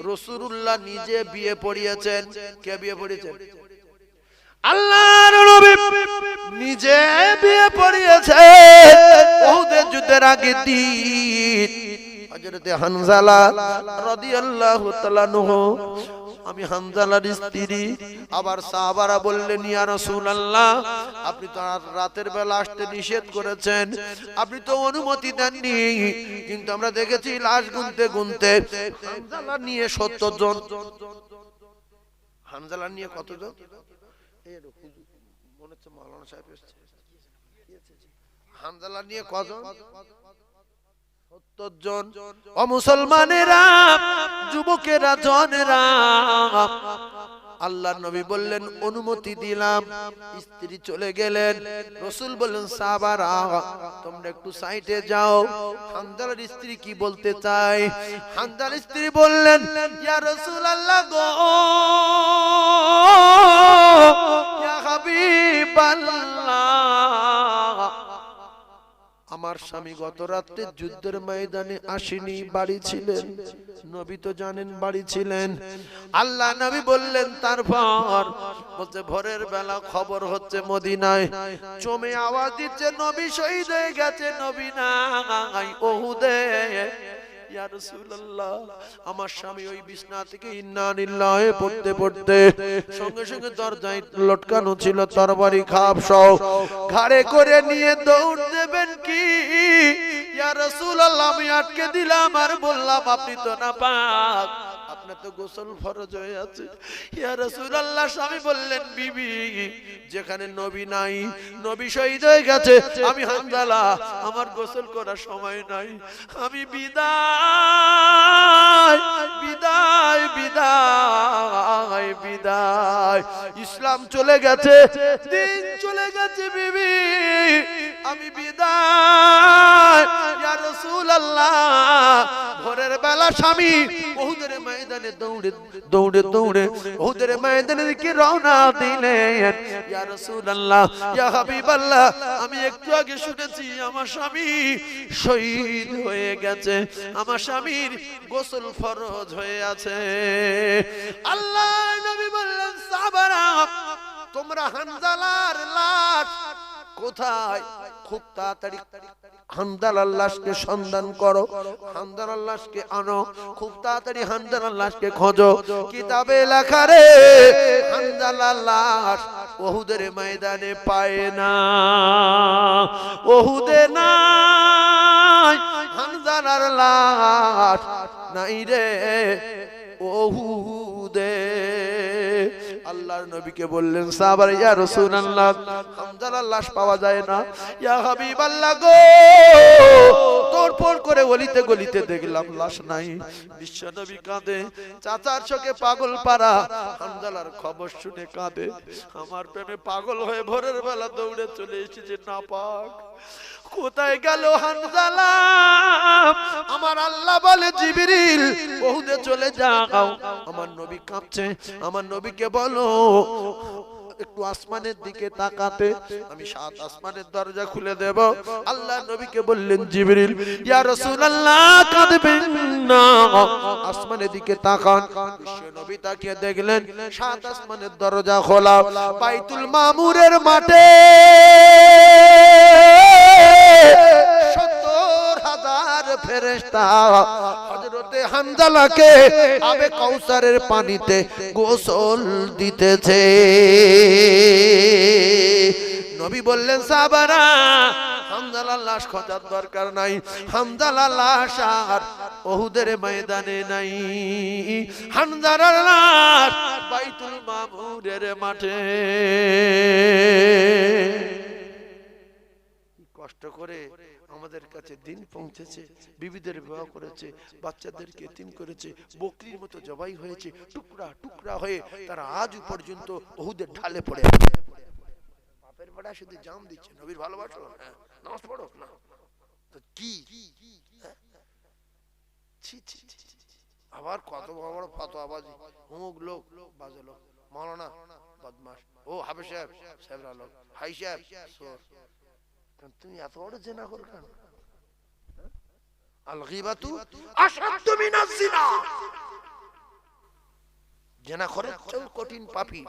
রাসূলুল্লাহ নিজে বিয়ে পড়িয়েছেন। কে বিয়ে পড়িয়েছেন? আল্লাহর নবী নিজে বিয়ে পড়িয়েছে উহুদের যুদ্ধের আগের দিন। হযরতে হানজালা রাদিয়াল্লাহু তাআলা আনহু, আমি হানজালার স্ত্রী। আবার সাহাবারা বললেন, ইয়া রাসূলুল্লাহ, আপনি তো রাতের বেলা আসতে নিষেধ করেছেন, আপনি তো অনুমতি দেননি, কিন্তু আমরা দেখেছি লাশ গুনতে গুনতে হানজালা নিয়ে 70 জন। হানজালা নিয়ে কতজন? মনে হচ্ছে মাওলানা সাহেব এসেছে। হানজালা নিয়ে কজন? 70 জন। ও মুসলমানেরা, যুবকেরা, জনেরা, আল্লাহর নবী বললেন, অনুমতি দিলাম। স্ত্রী চলে গেলেন। রাসূল বললেন, সাহাবারা তোমরা একটু সাইডে যাও, হানজালার স্ত্রী কি বলতে চায়। হানজালার স্ত্রী বললেন, ইয়া রাসূলুল্লাহ গো, ইয়া হাবিবাল্লাহ, আমার স্বামী গত রাতে যুদ্ধের ময়দানে আসেনি, বাড়ি ছিলেন। নবী তো জানেন বাড়ি ছিলেন। আল্লাহ নবী বললেন, তারপর বলছে ভোরের বেলা খবর হচ্ছে মদিনায়, চমে আওয়াজ দিচ্ছে নবী শহীদ হয়ে গেছে, নবী নাই উহুদে। ইয়া রাসূলুল্লাহ, আমার স্বামী ওই বিছনা থেকে ইন্না লিল্লাহি পড়তে পড়তে সঙ্গে সঙ্গে দরজায় লটকানো ছিল তরবারি খাপ সহ, ঘাড়ে করে নিয়ে দৌড় দেবেন কি? ইয়া রাসূলুল্লাহ, আমি আটকে দিলাম আর বললাম, আপনি তো নাপাক, আপনার তো গোসল ফরজ হয়ে আছে। ইয়া রাসূলুল্লাহ, স্বামী বললেন, বিবি, যেখানে নবী নাই, নবী শহীদ হয়ে গেছে, আমি হানজালা, আমার গোসল করার সময় নাই, আমি বিদায় বিদায় বিদায় বিদায়। ইসলাম চলে গেছে, দিন চলে গেছে, বিবি, আমি বিদায়। ইয়া রাসূলুল্লাহ, ভোরের বেলা স্বামী উহুদের ময়দানে দৌড়ে দৌড়ে দৌড়ে উহুদের ময়দানে দিকে রওনা দিলেন। ইয়া রাসূলুল্লাহ, ইয়া হাবিবাল্লাহ, আমি একটু আগে শুনেছি আমার স্বামী শহীদ হয়ে গেছে, আমার স্বামীর গোসল ফরজ হয়ে আছে। আল্লাহর নবী বললেন, সাহাবারা তোমরা হানজালার লাশ কোথায়? খুব তাড়াতাড়ি হানজালার লাশকে সন্ধান করো, হানজালার লাশকে আনো, খুব তাড়াতাড়ি হানজালার লাশকে খোঁজো। কিতাবে লেখা রে, হানজালার লাশ উহুদের ময়দানে পায় না, উহুদে নাই হানজালার লাশ, নাই রে উহুদে। আল্লাহ আল্লাহর নবীকে বললেন সাহাবারা ইয়া রাসূলুল্লাহ হামজালার লাশ পাওয়া যায় না। ইয়া হাবিবাল্লাহ গো তোড়ফোড় করে গলিতে গলিতে দেখলাম লাশ নাই। বিশ্বনবী কাঁদে, চাচার চোখে পাগল পারা হামজালার খবর শুনে কাঁদে। আমার প্রেমে পাগল হয়ে ভোরের বেলা দৌড়ে চলে এসেছে নাপাক। কোথায় গেল হামজালা? আমার আল্লাহ বলে জিবরিল ওহুদে চলে যাও। আমার নবী কাঁপছে, আমার নবীকে বলো একটু আসমানের দিকে তাকাতে, আমি 7 আসমানের দরজা খুলে দেব। আল্লাহ নবীকে বললেন জিবরিল ইয়া রাসূলুল্লাহ কাঁদবেন না, আসমানের দিকে তাকান। বিশ্ব নবী তাকিয়ে দেখলেন 7 আসমানের দরজা খোলা। বাইতুল মামুরের মাঠে 70,000 ফেরেশতা হযরতে হামজালাকে আবে কাউসারের পানিতে গোসল দিতেছে। নবী বললেন সাহাবারা হামজালার লাশ খোঁজার দরকার নাই, হামজালার লাশ আর উহুদের ময়দানে নাই, হামজালার লাশ বাইতুল মামুরের মাঠে। কষ্ট করে আমাদের কাছে দিন পৌঁছেছে, বিবিদের বিবাহ করেছে, বাচ্চাদেরকে এতিম করেছে, বকরির মতো জবাই হয়েছে, টুকরা টুকরা হয়ে তারা আজ পর্যন্ত উহুদের ঢালে পড়ে আছে। বাপের বেটা শুধু জাম দিচ্ছে নবীর ভালোবাসো, হ্যাঁ নামাজ পড়ো না তো কি, আবার কত বড় বড় ফতোয়াবাজি, অমুক লোক বাজে লোক, মাওলানা বদমাশ, ও হাফেজ সাহেব সাহেবরা লোক, হাই সাহেব চোর। তুমি এত বড় জেনা করো কেন? আল গীবাতু আশাদ্দু মিনাজ জিনা, জেনা করে চল কঠিন পাপী,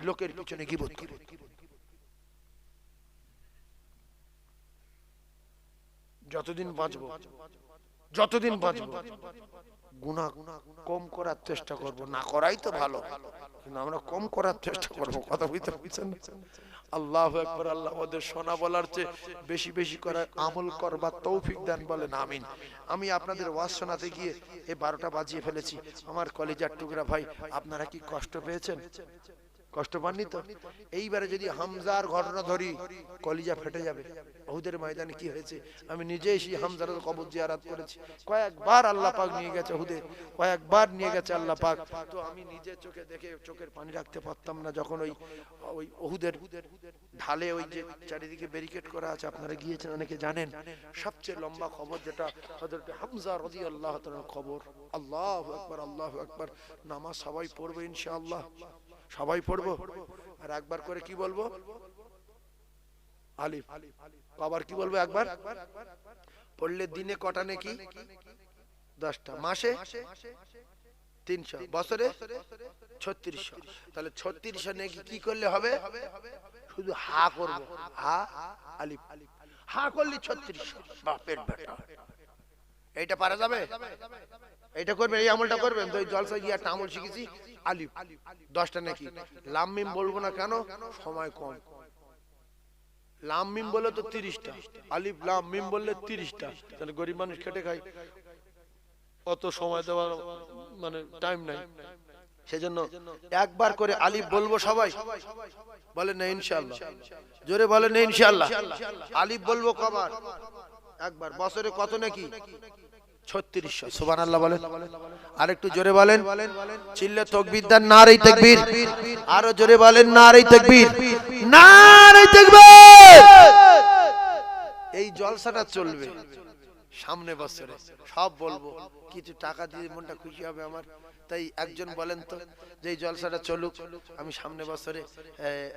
লোকের পিছনে গীবত করে। যতদিন বাঁচবো গুনাহ কম করার চেষ্টা করব, না করাই তো ভালো, কিন্তু আমরা কম করার চেষ্টা করব। কথা বুঝতে পারছেন? আল্লাহু আকবার। আল্লাহ আমাদের শোনা বলার চেয়ে বেশি বেশি করে আমল করবার তৌফিক দান, বলেন আমিন। আমি আপনাদের ওয়াজ শোনাতে গিয়ে এই 12টা বাজিয়ে ফেলেছি। আমার কলিজার টুকরা ভাই, আপনারা কি কষ্ট পেয়েছেন? কষ্ট পাননি তো? এইবারে যদি হামজার ঘটনা ধরি কলিজা ফেটে যাবে। উহুদের ময়দানে কি হয়েছে আমি নিজে সেই হামজার কবর জিয়ারত করেছি। কয়েকবার আল্লাহ পাক নিয়ে গেছে উহুদে, কয়েকবার নিয়ে গেছে আল্লাহ পাক। তো আমি নিজে চোখে দেখে চোখের পানি রাখতে পারতাম না যখন ওই উহুদের ঢালে ওই যে চারিদিকে ব্যারিকেড করা আছে, আপনারা গিয়েছেন অনেকে জানেন। সবচেয়ে লম্বা খবর যেটা হযরত হামজা রাদিয়াল্লাহু তাআলার খবর। আল্লাহু আকবার, আল্লাহু আকবার। নামাজ সবাই পড়বে ইনশাআল্লাহ, সবাই পড়বো। আর একবার করে কি বলবো? আলিফ। আবার কি বলবো? একবার পড়লে দিনে কটা নেকি? 10টা, মাসে 300, বছরে 3600। তাহলে 3600 নেকি কি করলে হবে? শুধু হা করবো, হা আলিফ, হা করলে 3600। বাপের বেটা, এইটা পারা যাবে? এটা করবেন, এই আমলটা করবেন তো। জলসা গিয়ে একটা আমল শিখেছি, আলিফ 10টা নাকি। লাম মিম বলবো না কেন? সময় কম। লাম মিম বলে তো 30টা, আলিফ লাম মিম বললে 30টা। তাহলে গরিব মানুষ খেটে খায়, অত সময় দেওয়ার মানে টাইম নাই। সেজন্য একবার করে আলিফ বলবো সবাই, বলেন না ইনশাআল্লাহ? জোরে বলেন না ইনশাআল্লাহ? আলিফ বলবো কবার? একবার। বছরে কত নাকি? 3600। সুবহানাল্লাহ বলেন। আরেকটু জোরে বলেন, চিল্লে তাকবীর দেন, নারে তাকবীর। আরো জোরে বলেন, নারে তাকবীর, নারে তাকবীর। এই জলসাটা চলবে সামনে বছরে, সব বলবো, কিছু টাকা দিয়ে মনটা খুশি হবে আমার। তাই একজন বলেন তো যে এই জলসাটা চলুক, আমি সামনে বছরে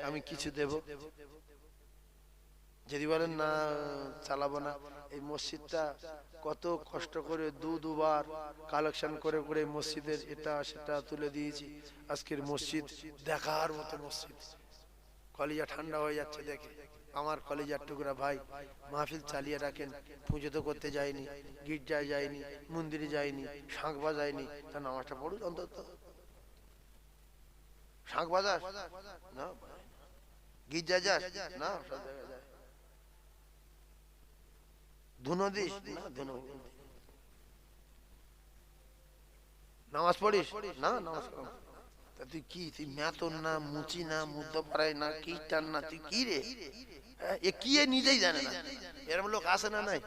আমি কিছু দেব। যদি বলেন না চালাবো না, এই মসজিদটা কত কষ্ট করে দুবার কালেকশন করে করে মসজিদের এটা সেটা তুলে দিয়েছি। আজকের মসজিদ দেখার মতো মসজিদ, কলিজা ঠান্ডা হয়ে যাচ্ছে দেখে। আমার কলিজার টুকরা ভাই, মাহফিল চালিয়ে রাখেন। পুজো তো করতে যায়নি, গির্জায় যায়নি, মন্দিরে যায়নি, শাঁখ বাজায়নি, তা নামাজটা পড়ুন অন্তত। শাঁখ বাজাস না, গির্জায় যাস না, সব জায়গায় যায়। ধুনো দিস না, ধুনো। নামাজ পড়িস না, নামাজ তা তুই কি, তুই মেতন না, মুচি না, মুদ্দপাড়ায় না, খ্রিস্টান না, তুই কি রে? এ কি এ নিজেই জানে না। এরকম লোক আসে না নাই?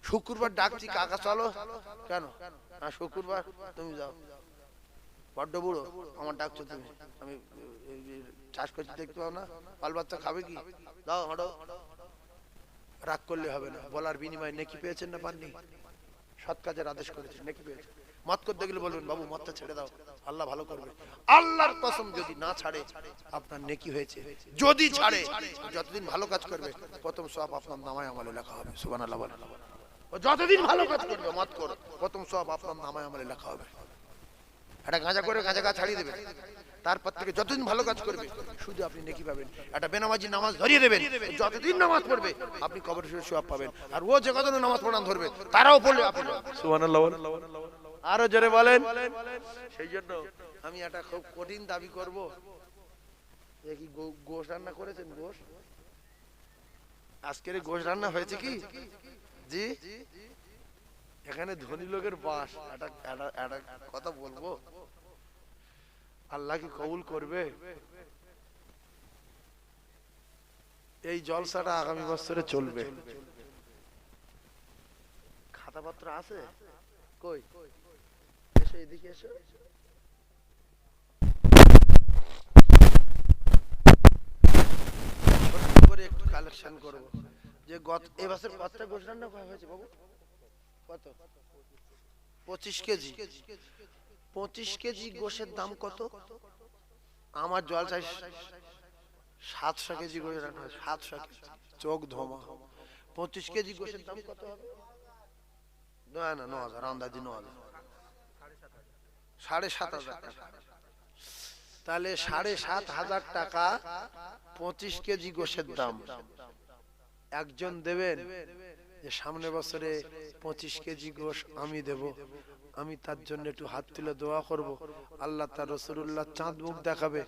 শুক্রবার ডাকছি কাকা চলো, কেন? না শুক্রবার তুমি যাও, বড্ড বুড়ো, আমার ডাকছো তুমি, আমি চাষ করছি দেখতে পাও না, বাল বাচ্চা খাবে কি, দাও হাঁটো। রাগ করলে হবে না, বলার বিনিময়ে নেকি পেয়েছেন না পাননি? সৎ কাজের আদেশ করেছেন, নেকি পেয়েছেন। মত করতে গেলে বলবেন বাবু মতটা ছেড়ে দাও, আল্লাহ ভালো করবে। আল্লাহর কসম যদি না ছাড়ে আপনার নেকি হয়েছে, যদি ছাড়ে যতদিন ভালো কাজ করবে প্রথম সওয়াব আপনার নামায় আমলে লেখা হবে। সুবহানাল্লাহ বলেন। ও যতদিন ভালো কাজ করবে মত কর, প্রথম সওয়াব আপনার নামায় আমলে লেখা হবে। একটা গাঁজা করে গাঁজা গাছ ছাড়িয়ে দেবেন, তারপর থেকে যতদিন ভালো কাজ করবে শুধু আপনি নেকি পাবেন। একটা বেনামাজি নামাজ ধরিয়ে দেবেন, যতদিন নামাজ পড়বে আপনি কবরে শুয়ে সওয়াব পাবেন। আর ও যে কতদিন নামাজ পড়ান ধরবে তারাও পড়লে আপনি পাবেন। সুবহানাল্লাহ। আরো জোরে বলেন। সেই জন্য আমি একটা খুব কঠিন দাবি করব, কি গোশ রান্না করেছেন? গোশ আজকের গোশ রান্না হয়েছে কি? জি, এখানে ধনী লোকের বাস। একটা কথা বলবো, আল্লাহ কি কবুল করবে? এই জলসাটা আগামী বছরে চলবে। খাতাপত্র আছে কই? এসো এদিকে এসো। ছোট করে একটু কালেকশন করব যে গত এবছর কতটা গোশ রান্না হয়েছে বাবু? কত? 25 কেজি। 25 কেজি গোশের দাম কত? আমার জলসায় 700 কেজি গোশ রান্না হয়। 700 কেজি চোখ ধোমা। 25 কেজি গোশের দাম কত হবে? না না 9000, আন্দাজি 9000, 7,500 টাকা। তাহলে 7,500 টাকা 25 কেজি গোশের দাম। একজন দেবেন যে সামনে বছরে 25 কেজি গোশ আমি দেব, আমি তার জন্য একটু হাত তুলে দোয়া করব, আল্লাহ তার রাসূলুল্লাহ চাঁদ মুখ দেখাবে,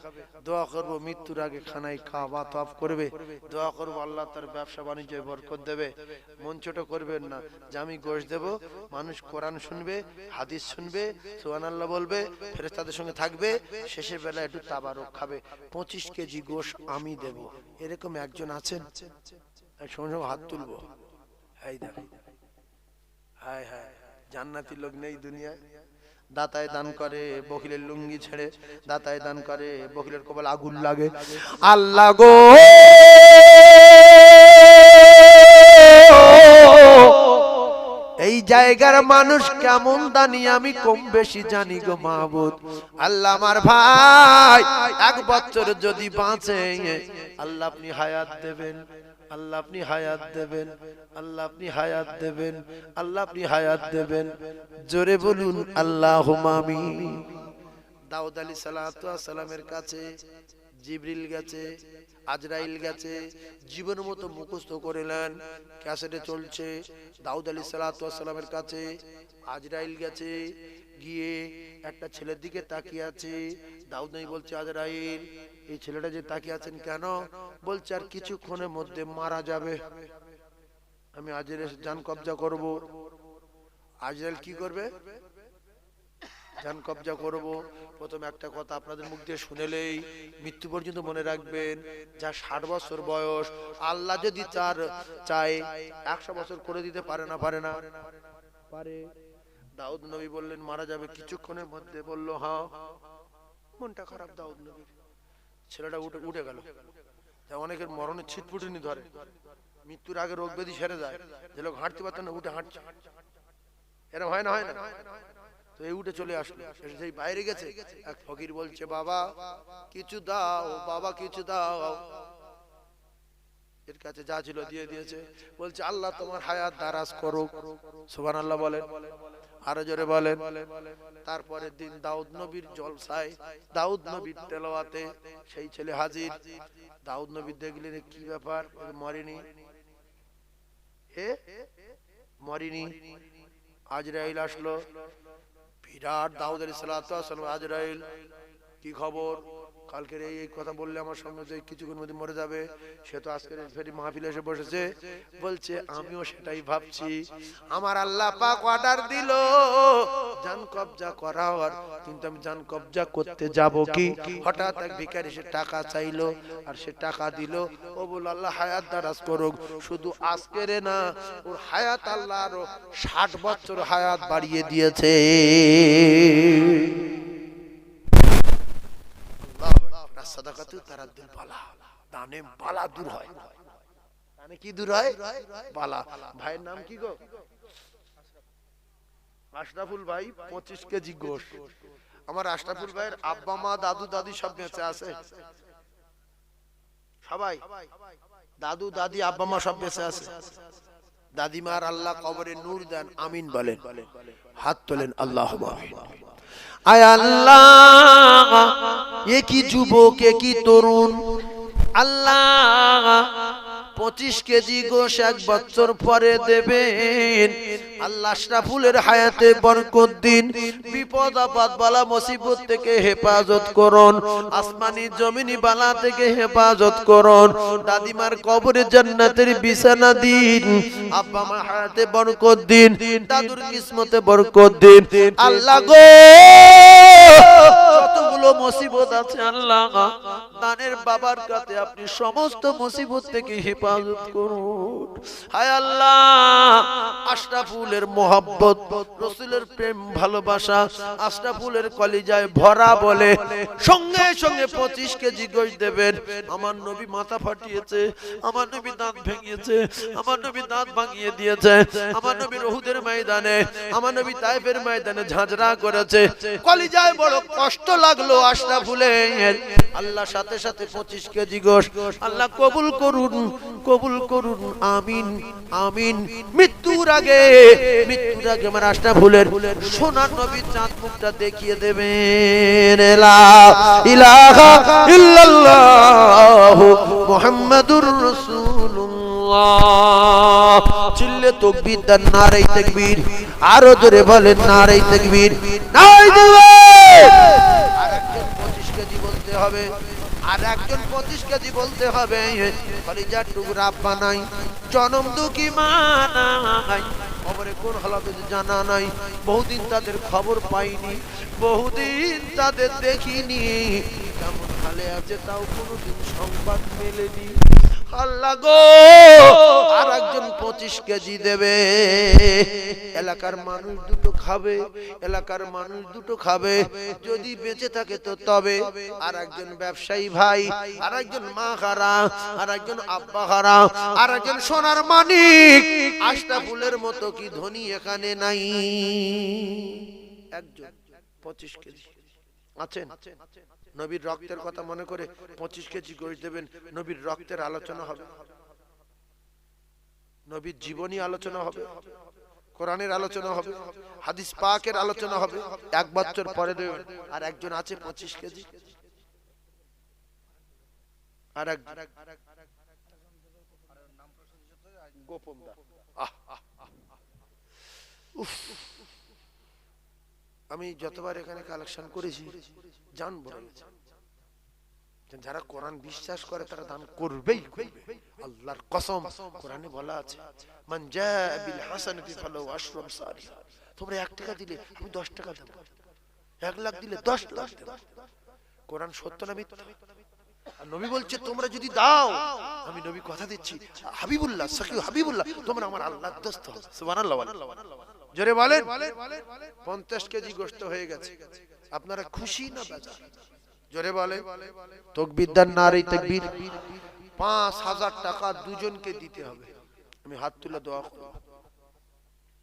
দোয়া করব মৃত্যুর আগে খানায় খাওয়া তওয়াব করবে, দোয়া করব আল্লাহ তার ব্যবসা বাণিজ্যে বরকত দেবে। মন ছোট করবেন না যে আমি গোশ দেব, মানুষ কোরআন শুনবে, হাদিস শুনবে, সুবহানাল্লাহ বলবে, ফেরেশতাদের সঙ্গে থাকবে, শেষের বেলা একটু তাবারক খাবে। 25 কেজি গোশ আমি দেব, এরকম একজন আছেন? সঙ্গে সঙ্গে হাত তুলবো। হাই দেখ, হায় হায়, জান্নাতি লোক নেই দুনিয়ায়। দাতায় দান করে বকিলের লুঙ্গি ছেড়ে, দাতায় দান করে বকিলের কপাল আগুন লাগে। আল্লাহ গো এই জায়গার মানুষ কেমন দানি আমি কম বেশি জানি গো মাহবুব। আল্লাহ আমার ভাই 1 বছর যদি বাঁচে, আল্লাহ আপনি হায়াত দেবেন, আল্লাহ আপনি হায়াত দেবেন, আল্লাহ আপনি হায়াত দেবেন, আল্লাহ আপনি হায়াত দেবেন। জোরে বলুন আল্লাহুম্মা আমিন। দাউদ আলাইহিস সালাতু ওয়াস সালামের কাছে জিবরিল গেছে, আজরাইল গেছে, জীবনের মতো মুখস্থ করিলেন, ক্যাসেটে চলছে। দাউদ আলাইহিস সালাতু ওয়াস সালামের কাছে আজরাইল গেছে, গিয়ে একটা ছেলের দিকে তাকিয়ে আছে। দাউদ নবী বলছে আজরাইল এই ছেলেটা যে তাকিয়ে আছেন কেন? বলছে আর কিছুক্ষণের মধ্যে মারা যাবে, আমি আজরাইল জান কবজা করব। আজরাইল কি করবে? জান কবজা করব। প্রথম একটা কথা আপনাদের মুখ দিয়ে শুনেলেই মৃত্যু পর্যন্ত মনে রাখবেন, যা 60 বছর বয়স, আল্লাহ যদি চায় 100 বছর করে দিতে পারে না? পারে না? পারে। দাউদ নবী বললেন মারা যাবে কিছুক্ষণের মধ্যে, বলল হ্যাঁ। মনটা খারাপ দাউদ নবীর। ছেলেটা উঠে গেল। অনেকের মরণের ছিটপুটুনি ধরে, মৃত্যুর আগে রোগ ব্যাধি সেরে যায়, যে লোক হাঁটতে পারত না উঠে হাঁটছে, এরকম হয় না? হয় না? তো এই উঠে চলে আসলো, সেই বাইরে গেছে, এক ফকির বলছে বাবা কিছু দাও, বাবা কিছু দাও। এর কাছে যা ছিল দিয়ে দিয়েছে। বলছে আল্লাহ তোমার হায়াত দারাজ করুক। সুবহানাল্লাহ বলেন, আরো জোরে বলেন। তারপরের দিন দাউদ নবীর জলসায়, দাউদ নবীর তেলাওয়াতে সেই ছেলে হাজির। দাউদ নবী দেখলেন কি ব্যাপার, মরেনি, মরেনি। আজরাইল আসলো, বিরাট দাউদ আলাইহিস সালাতু ওয়াস সালাম, আজরাইল কি খবর? কালকের এই কথা বললে আমার সঙ্গে যে কিছুক্ষণ মধ্যে মরে যাবে, সে তো আজকের ফেরি মাহফিলে এসে বসেছে, বলছে আমিও সেটাই ভাবছি। আমার আল্লাহ পাক অর্ডার দিল জান কবজা করার, কিন্তু আমি জান কবজা করতে যাব কি? হঠাৎ এক ভিখারি সে টাকা চাইলো, আর সে টাকা দিল। ও বল আল্লাহ হায়াত দারাজ করুক, শুধু আজকের না, ওর হায়াত আল্লাহ আরো 60 বছর হায়াত বাড়িয়ে দিয়েছে। সাদাকাতু তারাদ্দুল বালা, দানে বালা দূর হয়। দানে কি দূর হয়? বালা। ভাইয়ের নাম কি গো? আশরাফুল ভাই 25 কেজি গোশ। আমার আশরাফুল ভাইয়ের আব্বা মা দাদু দাদি সব বেঁচে আছে, সবাই দাদু দাদি আব্বা মা সব বেঁচে আছে। দাদিমার আল্লাহ কবরে নূর দেন, আমিন বলেন। হাত তোলেন আল্লাহুম্মা আমিন। আয় আল্লাহ, এ কি যুবক, এ কি তরুণ, আল্লাহ 25 কেজি গোশ 1 বছর পরে দেবেন। আল্লাহ আশরাফুলের হায়াতে বরকত দিন, বিপদ আপদ বালা মুসিবত থেকে হেফাজত করুন, আসমানি জমিনি বালা থেকে হেফাজত করুন। দাদিমার কবরে জান্নাতের বিছানা দিন, আব্বা মা হায়াতে বরকত দিন, দাদুর কিসমতে বরকত দিন। আল্লাহ গো, যতগুলো মুসিবত আছে আল্লাহ, দানের বাবার কাছে আপনি সমস্ত মুসিবত থেকে হেফাজত করুন। হায় আল্লাহ, আশরাফুলের মোহাব্বত, রাসূলের প্রেম ভালোবাসা আশরাফুলের কলিজায় ভরা বলে সঙ্গে সঙ্গে 25 কেজি গোশ দেবেন। আমার নবী মাথা ফাটিয়েছে, আমার নবী দাঁত ভেঙিয়েছে, আমার নবী দাঁত ভাঙিয়ে দিয়েছে, আমার নবী উহুদের ময়দানে, আমার নবী তায়েফের ময়দানে ঝাঁঝরা করেছে, কলিজায় বড় কষ্ট লাগলো আশরাফুলের। আল্লাহ সাথে সাথে 25 কেজি গোশ আল্লাহ কবুল করুন, কবুল করুন, আমিন আমিন। মৃত্যুর আগে আমার আশরাফুলের সোনার নবী চাঁদ মুখটা দেখিয়ে দেবেন। লা ইলাহা ইল্লাল্লাহু মুহাম্মাদুর রাসূলুল্লাহ। চিল্লে তাকবীর দেন, নারে তাকবীর, আরো জোরে বলেন নারে তাকবীর, নারে তাকবীর। আরেকজন 25 কেজি বলতে হবে, আর একজন 25 কেজি বলতে হবে। কলিজার টুকরা আব্বা নাই, জনম দুঃখী মা নাই, খবরে কোন হালাতে জানা নাই, বহুদিন তাদের খবর পাইনি, বহুদিন তাদের দেখিনি, কেমন হালে আছে তাও কোনোদিন সংবাদ মেলেনি। আল্লাহ গো, আর একজন 25 কেজি দেবে। এলাকার মানুষ দুটো খাবে, এলাকার মানুষ দুটো খাবে, যদি বেঁচে থাকে তো তবে। আর একজন ব্যবসায়ী ভাই, আর একজন মা হারা, আর একজন আব্বা হারা, আর একজন সোনার মানিক আশরাফুলের মতো কি ধনী এখানে নাই? একজন 25 কেজি আছেন। নবীর রক্তের কথা মনে করে 25 কেজি গোশ দেবেন। নবীর রক্তের আলোচনা হবে, নবীর জীবনী আলোচনা হবে, কোরআনের আলোচনা হবে, হাদিস পাকের আলোচনা হবে। 1 বছর পরে দেবেন। আর একজন আছে 25 কেজি, আর এক গোপন দা। আমি যতবার এখানে কালেকশন করেছি জান বলে গেছে, যারা কোরআন বিশ্বাস করে তারা দান করবেই করবে, আল্লাহর কসম। কোরআনে বলা আছে মান জাআ বিল হাসানাতি ফালাহু আশরু আমসালিহা। তোমরা 1 টাকা দিলে আমি 10 টাকা দেব, 1 লাখ দিলে 10 লাখ দেব। কোরআন সত্য না মিথ্যা? আর নবী বলছে তোমরা যদি দাও, আমি নবী কথা দিচ্ছি, হাবিবুল্লাহ সাকি হাবিবুল্লাহ, তোমরা আমার আল্লাহর দোস্ত হবে। সুবহানাল্লাহ। জোরে বলেন। 50 কেজি গোশত হয়ে গেছে, আপনারা খুশি না বেজার? জোরে বলে। তাকবীর দেন, নারে তাকবীর। 5000 টাকা দুজনকে দিতে হবে। আমি হাত তুলে দোয়া করব।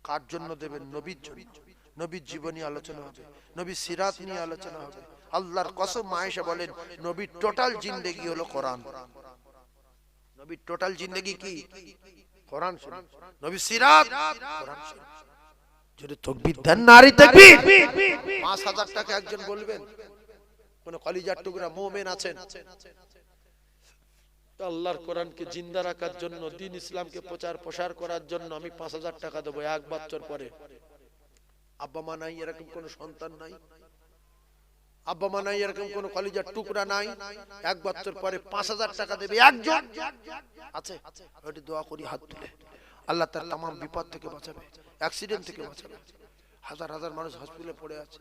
কার জন্য দেবেন? নবীর জন্য। নবীর জীবনী আলোচনা হবে, নবীর সিরাত নিয়ে আলোচনা হবে। আল্লাহর কসম, আয়েশা বলেন নবীর টোটাল জিন্দেগি হলো কোরআন। নবীর টোটাল জিন্দেগি কি? কোরআন শরীফ। নবীর সিরাত কোরআন শরীফ। যদি তাকবীর দেন, নারে তাকবীর। 5000 টাকা একজন বলবেন, কোন কলিজার টুকরা মুমিন আছেন আল্লাহর কোরআনকে জিন্দা রাখার জন্য, দ্বীন ইসলামকে প্রচার প্রসার করার জন্য আমি 5000 টাকা দেব 1 বছর পরে। আব্বা মা নাই, এরকম কোন সন্তান নাই, আব্বা মা নাই, এরকম কোন কলিজার টুকরা নাই, 1 বছর পরে 5000 টাকা দেবে একজন আছে? ওটি দোয়া করি হাত তুলে, আল্লাহ তার तमाम বিপদ থেকে বাঁচাবে, অ্যাক্সিডেন্ট থেকে বাঁচাবে। হাজার হাজার মানুষ হসপিটালে পড়ে আছে,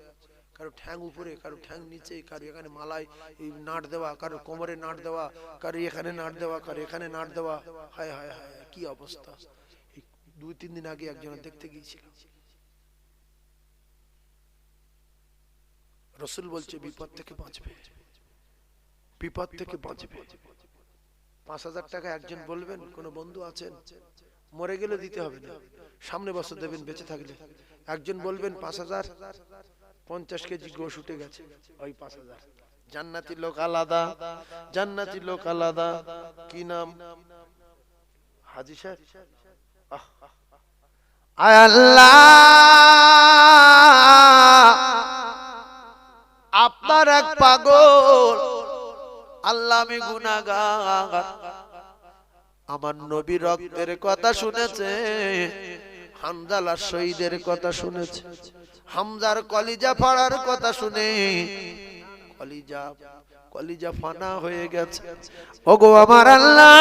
কারো ঠ্যাং উপরে, কারো ঠ্যাং নিচে, কারো এখানে মালায় এই নাট দেওয়া, কারো কোমরে নাট দেওয়া, কারো এখানে নাট দেওয়া, কারো এখানে নাট দেওয়া। হায় হায় হায়, কি অবস্থা! 2-3 দিন আগে একজন দেখতে গিয়েছিল। রাসূল বলছে বিপদ থেকে বাঁচবে, বিপদ থেকে বাঁচবে। 5000 টাকা একজন বলবেন, কোন বন্ধু আছেন? মরে গেলে দিতে হবে না, সামনে বছর দেবেন বেঁচে থাকলে। একজন বলবেন 5000, 50 কেজি গোশ উঠে গেছে, ওই 5000। জান্নাতি লোক আলাদা, জান্নাতি লোক আলাদা। কি নাম? হাজী সাহেব। আয় আল্লাহ, আপনার এক পাগল, আল্লাহ আমি গুনাহগার। আমার নবী রক্তের কথা শুনেছে, হামজালার শহীদের কথা শুনেছে, হামজার কলিজা ফাড়ার কথা শুনে কলিজা ফানা হয়ে গেছে। ওগো আমার আল্লাহ,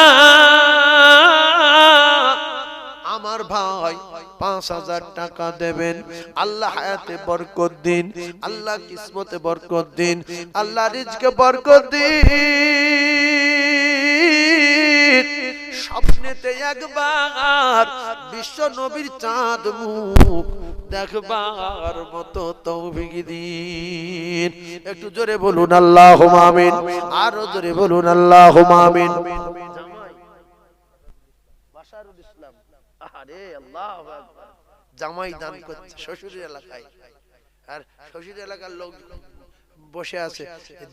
আমার ভাই 5000 টাকা দেবেন। আল্লাহ হায়াতে বরকত দিন, আল্লাহ কিসমতে বরকত দিন, আল্লাহ রিজকে বরকত দিন। স্বপ্নেতে একবার বিশ্ব নবীর চাঁদ মুখ দেখবার মতো তৌফিক দিন। একটু জোরে বলুন আল্লাহুম্মা আমিন, আরো জোরে বলুন আল্লাহুম্মা আমিন। বাশারুল ইসলাম, আরে আল্লাহু আকবার, জামাই দান করছে শ্বশুরের এলাকায়, আর শ্বশুর এলাকার লোক বসে আছে,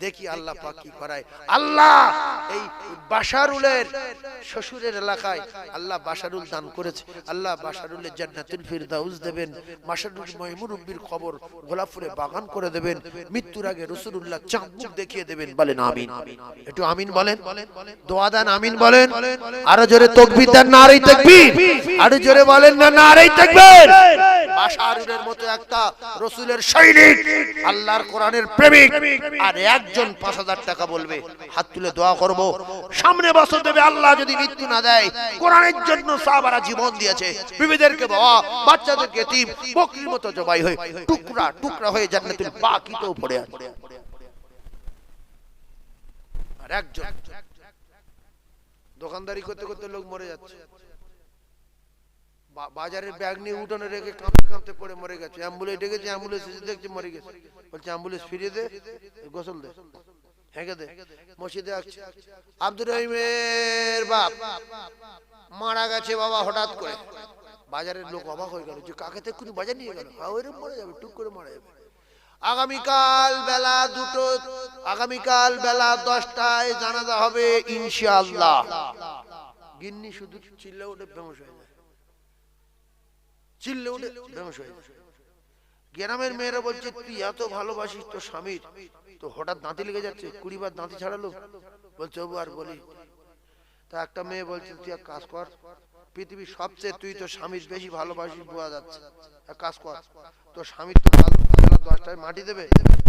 দেখি আল্লাহ পাক কি করায়। আল্লাহ এই বাশারুলের শ্বশুরের এলাকায় আল্লাহ বাশারুল দান করেছে, আল্লাহ বাশারুলের জান্নাতুল ফিরদাউস দেবেন, বাশারুল মাইমুনুব্বির কবর গোলাপফুলে বাগান করে দেবেন, মৃত্যুর আগে রাসূলুল্লাহ চাঁদ মুখ দেখিয়ে দেবেন। বলেন আমিন, একটু আমিন বলেন, দোয়া দেন আমিন বলেন, আরো জোরে তাকবীর দেন, নারে তাকবীর, আরো জোরে বলেন না নারে তাকবীর। বাশারুলের মতো একটা রাসূলের সৈনিক, আল্লাহর কোরআনের প্রেমিক, আর একজন 5000 টাকা বলবে, হাত তুলে দোয়া করব, সামনে বছর দেবে। আল্লাহ যদি মৃত্যু না দেয়, কোরআনের জন্য সাহাবারা জীবন দিয়েছে, বিবিদেরকে বাবা, বাচ্চাদেরকে এতিম বকরির মতো জবাই হয়ে টুকরা টুকরা হয়ে জান্নাতুল বাকিতেও পড়ে আছে। আর একজন দোকানদারি করতে করতে লোক মরে যাচ্ছে, বাজারের ব্যাগ নিয়ে উঠোনে রেখে কাঁপতে কাঁপতে পড়ে মরে গেছে। অ্যাম্বুলেন্স ডেকেছে, অ্যাম্বুলেন্স এসে দেখছে মরে গেছে। বলছে অ্যাম্বুলেন্স ফিরিয়ে দে, গোসল দে, হেঁকে দে, মসজিদে আসছে। আব্দুর রহিমের বাপ মারা গেছে বাবা হঠাৎ করে। বাজারের লোক অবাক হয়ে গেল যে কাকে তো কোনো বাজার নিয়ে গেল, ওইরকম মরে যাবে, টুক করে মারা যাবে। আগামীকাল বেলা 2টো, আগামীকাল বেলা 10টায় জানাজা হবে ইনশাআল্লাহ। গিন্নি শুধু চিল্লে উঠে বেহুশ হয়ে যায়, চিল্লে উঠে বেহুশ হয়ে যায়। গ্রামের মেয়েরা বলছে তুই এত ভালোবাসিস তোর স্বামীর, তো হঠাৎ দাঁতি লেগে যাচ্ছে, 20 বার দাঁতি ছাড়ালো। বলছে ও আর বলি। তা একটা মেয়ে বলছে তুই এক কাজ কর, পৃথিবীর সবচেয়ে তুই তো স্বামীর বেশি ভালোবাসিস বোঝা যাচ্ছে, এক কাজ কর, তোর স্বামীর তো কাল বেলা 10টায় মাটি দেবে,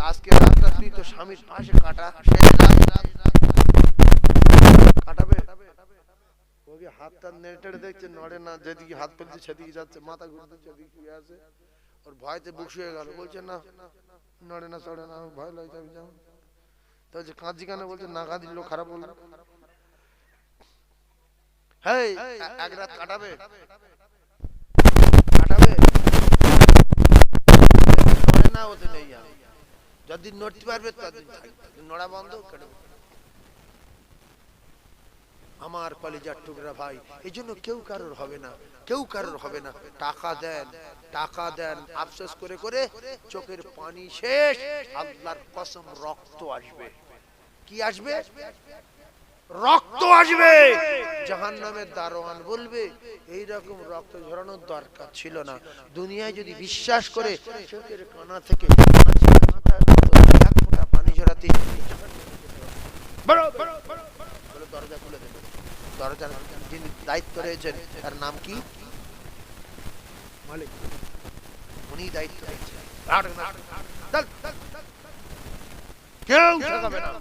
আজকে রাতটা তুই তো স্বামীর পাশে কাটা, কাটাবে। ওকে হাতটা নেড়ে দেখছে, নড়ে না, যেদিকে হাত ফেলছে সেদিকে যাচ্ছে, মাথা ঘুরছে সেদিকে শুয়ে আছে। ওর ভয়তে বুক শুয়ে গেল, বলছে না নড়ে না চড়ে না, ভয় লাগে আমি যাবো। তো বলছে কাঁদছি কেন? বলছে না কাঁদিল খারাপ বলল। হেই এক রাত কাটাবে, কাটাবে নড়ে না, ওতে নেই। যতদিন নড়তে পারবে ততদিন থাকবে, নড়া বন্ধ কাটবে। আমার কলিজার টুকরা ভাই, এই জন্য কেউ কারোর হবে না, কেউ কারোর হবে না। টাকা দেন, টাকা দেন, আফসোস করে করে চোখের পানি শেষ। আল্লাহর কসম রক্ত আসবে। কি আসবে? রক্ত আসবে। জাহান্নামের দারোয়ান বলবে এই রকম রক্ত ঝরানোর দরকার ছিল না। দুনিয়ায় যদি বিশ্বাস করে চোখের কানা থেকে এক ফোঁটা পানি ঝরাতে, দরজা খুলে দেবে। দরজার যিনি দায়িত্ব রয়েছেন তার নাম কি? মালিক, উনি দায়িত্ব রয়েছেন। কেউ ঠকাবে না।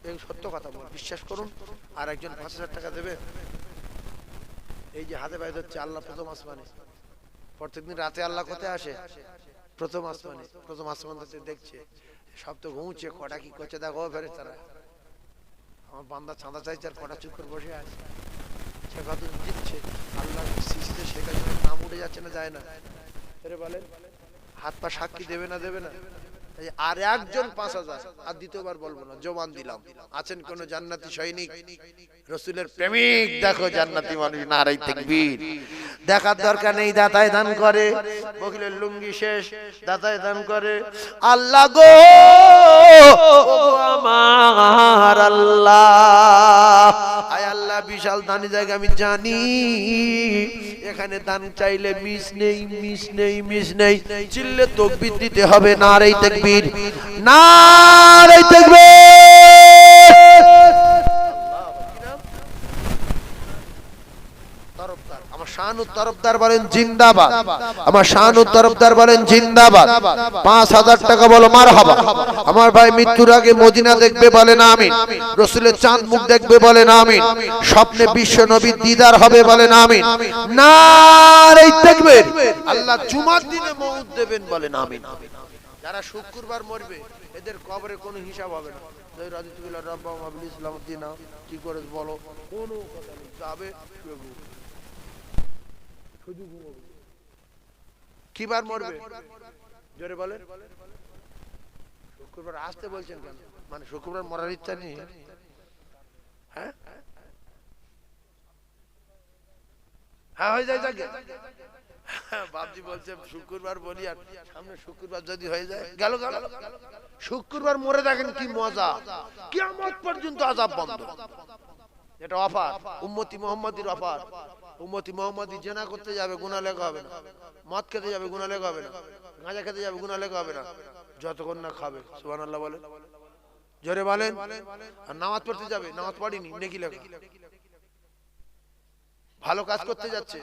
এই সত্য কথা বল, বিশ্বাস করুন। আর একজন 5,000 টাকা দেবে, এই যে হাতে বাইরে হচ্ছে আল্লাহ প্রথম আসমানে, প্রত্যেকদিন রাতে আল্লাহ কোথায় আসে? প্রথম আসমানে। প্রথম আসমান থেকে দেখছে, সব তো ঘুমছে, কটা কি করছে দেখো ফেরেশতারা। আমার বান্দা চাঁদা চাইছে আর কটা চুপ করে বসে আছে, সে কত দিচ্ছে। আল্লাহ শিশিতে সেটা নাম উঠে যাচ্ছে না, যায় না। বলেন হাত পা সাক্ষী দেবে না, দেবে না? আর একজন 5,000, আর দ্বিতীয়বার বলবো না, জবান দিলাম। আছেন কোন জান্নাতি সৈনিক, রাসূলের প্রেমিক? দেখো জান্নাতি মানুষ, নারাই তাকবীর। দেখার দরকার নেই, দাতায় দান করে। বকিলের লুঙ্গি শেষ, দাতায় দান করে। আল্লাহ গো, ও আমার আল্লাহ, আয় আল্লাহ, বিশাল দানি জায়গা আমি জানি, এখানে দান চাইলে মিস নেই, মিস নেই, মিস নেই। চিল্লে তাকবীর দিতে হবে, নারাই তাকবীর, নারাই তাকবীর। তরফদার, আমার শাহানুর তরফদার বলেন জিন্দাবাদ, আমার শাহানুর তরফদার বলেন জিন্দাবাদ। 5,000 টাকা বলো মারহাবা। আমার ভাই মৃত্যুর আগে মদিনা দেখবে, বলেন আমিন। রাসূলের চাঁদ মুখ দেখবে, বলেন আমিন। স্বপ্নে বিশ্ব নবীর দিদার হবে, বলেন আমিন। নারে তাকবীর। আল্লাহ জুমার দিনে মউত দেবেন, বলেন আমিন। যারা শুক্রবার মরবে, এদের কবরে কোনো হিসাব হবে না। রাদিতুল্লাহ রাব্বা মাবিল ইসলাম দিনা, কি করে বলো, কোনো কথা নেই, যাবে শুধু ঘুমাবে। কিবার মরবে জোরে বলেন? শুক্রবার আসতে বলছেন কেন? মানে শুক্রবার মরার ইচ্ছা নেই? হ্যাঁ হ্যাঁ, হয়ে যায় যাকে বাপজি বলছে শুক্রবার বলি, আর সামনে শুক্রবার যদি হয়ে যায়, গেল গেল। শুক্রবার মরে দেখেন কি মজা, কিয়ামত পর্যন্ত আযাব বন্ধ। এটা অফার, উম্মতি মুহাম্মাদির অফার। উম্মতি মুহাম্মাদি জিনা করতে যাবে, গুনাহ লেখা হবে না। মদ খেতে যাবে, গুনাহ লেখা হবে না। গাঁজা খেতে যাবে, গুনাহ লেখা হবে না, যতক্ষণ না খাবে। সুবহানাল্লাহ বলেন, জোরে বলেন। আর নামাজ পড়তে যাবে, নামাজ পড়িনি, নেকি লেখা। ভালো কাজ করতে যাচ্ছে,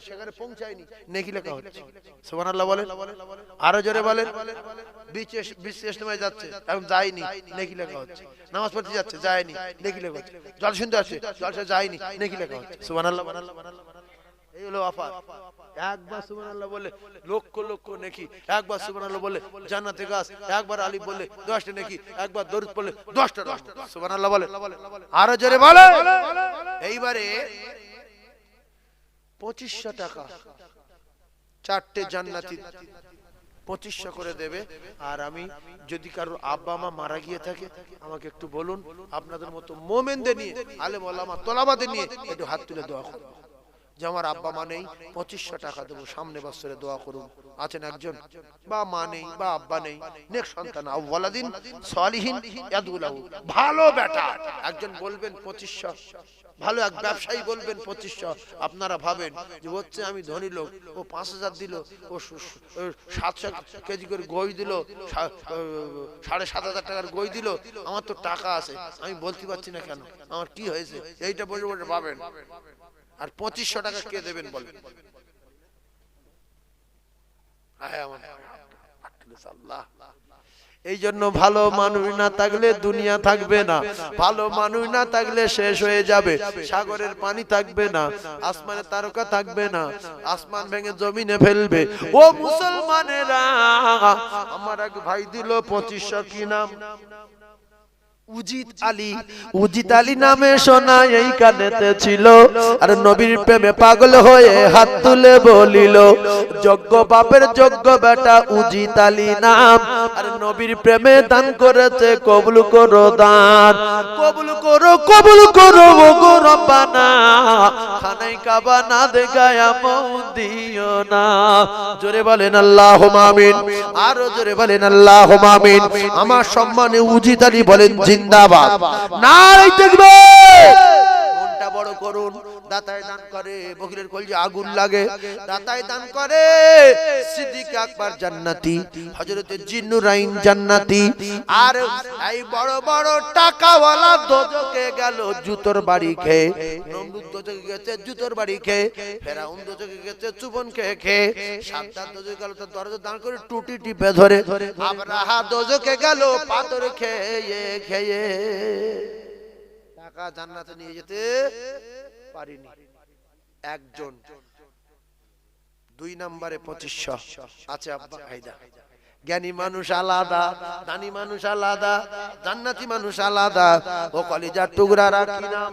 সেখানে পৌঁছায়নি, নেকি লেখা হচ্ছে। সুবহানাল্লাহ বলেন, আরো জোরে বলেন। বিচ ইজতেমায় যাচ্ছে, এখন যায়নি, নেকি লেখা হচ্ছে। নামাজ পড়তে যাচ্ছে, যায়নি, নেকি লেখা হচ্ছে। জল শুনতে আসছে, জলসা যায়নি, নেকি লেখা হচ্ছে। সুবহানাল্লাহ। এই হলো অফার। একবার সুবহানাল্লাহ বলে লক্ষ লক্ষ নেকি, একবার সুবহানাল্লাহ বলে জান্নাতে গাছ, একবার আলিফ বলে 10টা নেকি, একবার দরুদ পড়লে 10টা। সুবহানাল্লাহ বলে, আরো জোরে বলে। এইবারে 2500 টাকা 4টে জান্নাতি 2500 করে দেবে। আর আমি যদি কারোর আব্বা মা মারা গিয়ে থাকে, আমাকে একটু বলুন, আপনাদের মতো মোমেনদের নিয়ে, আলেম ওলামা তোলাবাদের নিয়ে একটু হাত তুলে দোয়া করুন যে আমার আব্বা মা নেই, 2500 টাকা দেবো, সামনে বছরে দোয়া করুন। আছেন একজন, বা মা নেই বা আব্বা নেই, নেক সন্তান আওয়ালাদিন সালিহিন ইয়াদুলাহু, ভালো বেটা একজন বলবেন 2500, ভালো এক ব্যবসায়ী বলবেন 2500। আপনারা ভাবেন যে হচ্ছে আমি ধনী লোক, ও 5000 দিল, ও 700 কেজি করে গই দিল, 7,500 টাকার গই দিল, আমার তো টাকা আছে, আমি বলতে পারছি না কেন, আমার কি হয়েছে, এইটা বসে বসে ভাবেন। আর 2500 টাকা কে দেবেন বলেন? এই জন্য ভালো মানুষ না থাকলে দুনিয়া থাকবে না, ভালো মানুষ না থাকলে শেষ হয়ে যাবে। সাগরের পানি থাকবে না, আসমানের তারকা থাকবে না, আসমান ভেঙে জমিনে ফেলবে। ও মুসলমানেরা, আমার এক ভাই দিল 2500, কি নাম? উজিত আলী। উজিত আলী নামে শোনা এই কানেতে ছিল, আর নবীর প্রেমে পাগল হয়ে হাত তুলে বলিল, যোগ্য বাপের যোগ্য বেটা উজিত আলী নাম, আর নবীর প্রেমে দান করেছে, কবুল করো দান, কবুল করো, কবুল করো ওগো রব্বানা, খানাই কাবা না দেখায়া মউত দিও না। জোরে বলেন আল্লাহুম্মা আমিন, আরো জোরে বলেন আল্লাহুম্মা আমিন। আমার সম্মানে উজিত আলী বলেন জিন্দাবাদ, নারে তাকবীর। মনটা বড় করুন, দাতায় দান করে, বকিলের কলজে আগুন লাগে, দাতায় দান করে। সিদ্দিক আকবর জান্নাতি, হযরতে জিন্নুরাইন জান্নাতি, আর এই বড় বড় টাকাওয়ালা দোজখে গেল জুতোর বাড়ি খেয়ে, নমরুদ দোজখে গেছে জুতোর বাড়ি খেয়ে, ফেরাউন দোজখে গেছে চুবন খেয়ে খেয়ে, সাদ্দাত দোজখে গেল তার দরজা দাঁড় করে টুটি টিপে ধরে, আবরাহা দোজখে গেল পাথর খেয়ে খেয়ে। টাকা জান্নাতে নিয়ে যেতে পারিনি একজন। 2 নম্বরে 2500 আছে আব্বা হায়দা। জ্ঞানী মানুষ আলাদা, দানি মানুষ আলাদা, জান্নাতি মানুষ আলাদা। ও কলিজার টুকরারা কি নাম?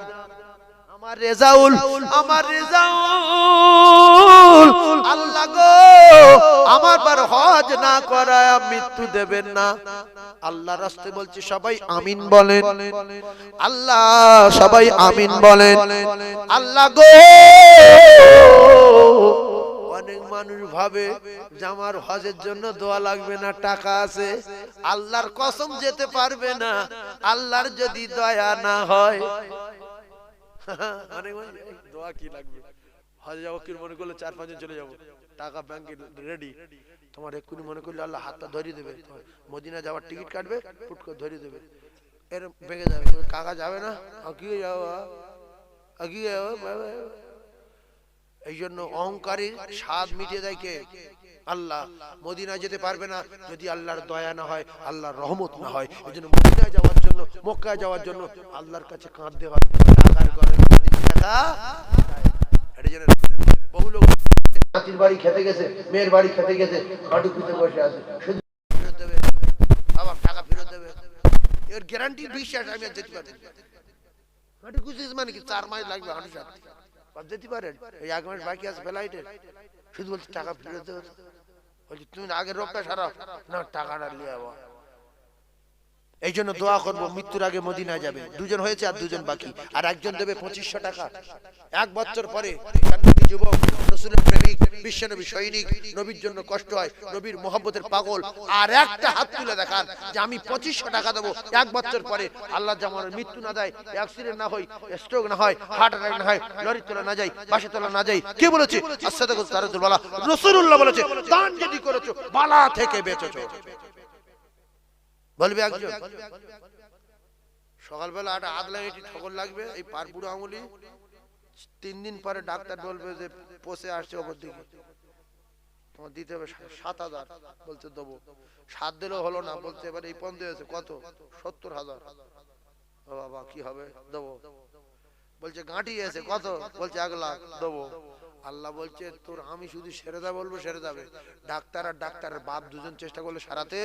আমার রেজাউল, আমার রেজাউল। আল্লাহ গো আমার বার হজ না করায় মৃত্যু দেবেন না। আল্লাহ রাস্তে বলছি সবাই আমিন বলেন। আল্লাহ সবাই আমিন বলেন। আল্লাহ গো অনেক মানুষ ভাবে যে আমার হজের জন্য দোয়া লাগবে না, টাকা আছে, আল্লাহর কসম যেতে পারবে না আল্লাহর যদি দয়া না হয়। অনেক মানুষ দোয়া কি লাগবে, হজে যাবো কি মনে করলে 4-5 জন চলে যাবো, টাকা ব্যাংকে রেডি, তোমার এক্ষুনি মনে করলে আল্লাহ হাতটা ধরিয়ে দেবে, মদিনা যাওয়ার টিকিট কাটবে, ফুট করে ধরিয়ে দেবে, এর ভেঙে যাবে, কাকা যাবে না, কি যাবো কি যাবো। এই জন্য অহংকারী স্বাদ মিটিয়ে দেয় কে? আল্লাহ। মদিনা যেতে পারবে না যদি আল্লাহর দয়া না হয়, আল্লাহর রহমত না হয়। এই জন্য মদিনা যাওয়ার জন্য, মক্কায় যাওয়ার জন্য আল্লাহর কাছে কাঁদতে হয়। টাকার গরমে টাকা এটা জন্য বহু লোক নাতির বাড়ি খেতে গেছে, মেয়ের বাড়ি খেতে গেছে, হাঁটু পিতে বসে আছে, শুধু ফেরত দেবে, আবার টাকা ফেরত দেবে, এর গ্যারান্টি বিশ্বাস আমি আর যেতে পারি। হাঁটু কুচিস মানে কি 4 মাস লাগবে হাঁটু সাথে যেতে পারেন, এই 1 মাস বাকি আছে ফ্লাইটের, শুধু বলছি টাকা ফেরত দেবে। বলছি তুমি আগের রোগটা সারাও না, টাকাটা নিয়ে যাবো। এই জন্য দোয়া করবো মৃত্যুর আগে মদিনা যাবে। 2 জন হয়েছে আর 2 জন বাকি, আর একজন দেবে 2500 টাকা। 1 বছর পরে জান্নাতি যুবক, রাসূলের প্রেমিক, বিশ্বনবী সৈনিক, নবীর জন্য কষ্ট হয়, নবীর মহব্বতের পাগল, আর একটা হাত তুলে দেখান যে আমি 2500 টাকা দেবো 1 বছর পরে। আল্লাহ যেমন মৃত্যু না দেয়, অ্যাক্সিডেন্ট না হয়, স্ট্রোক না হয়, হার্ট অ্যাটাক না হয়, লরি তোলা না যায়, বাসে তোলা না যায়। কে বলেছে? as-সাদাকু তারাতুল বালা, রাসূলুল্লাহ বলেছে দান যদি করেছো বালা থেকে বেঁচেছো। বলবে একজন সকালবেলা একটা আদলা এটি ঠকর লাগবে, এই পারপুরো আঙুলি 3 দিন পরে ডাক্তার বলবে যে পচে আসছে ওপর দিকে, তোমার দিতে হবে 7000। বলছে দেবো, 7 দিলেও হলো না, বলছে এবার এই পর্যন্ত হয়েছে কত, 70,000। ও বাবা কি হবে, দেবো। বলছে গাঁটি এসে কত, বলছে 1 লাখ, দেবো। আল্লাহ বলছে তোর আমি শুধু সেরে দা বলবো সেরে যাবে, ডাক্তার আর ডাক্তারের বাপ 2 জন চেষ্টা করলে সারাতে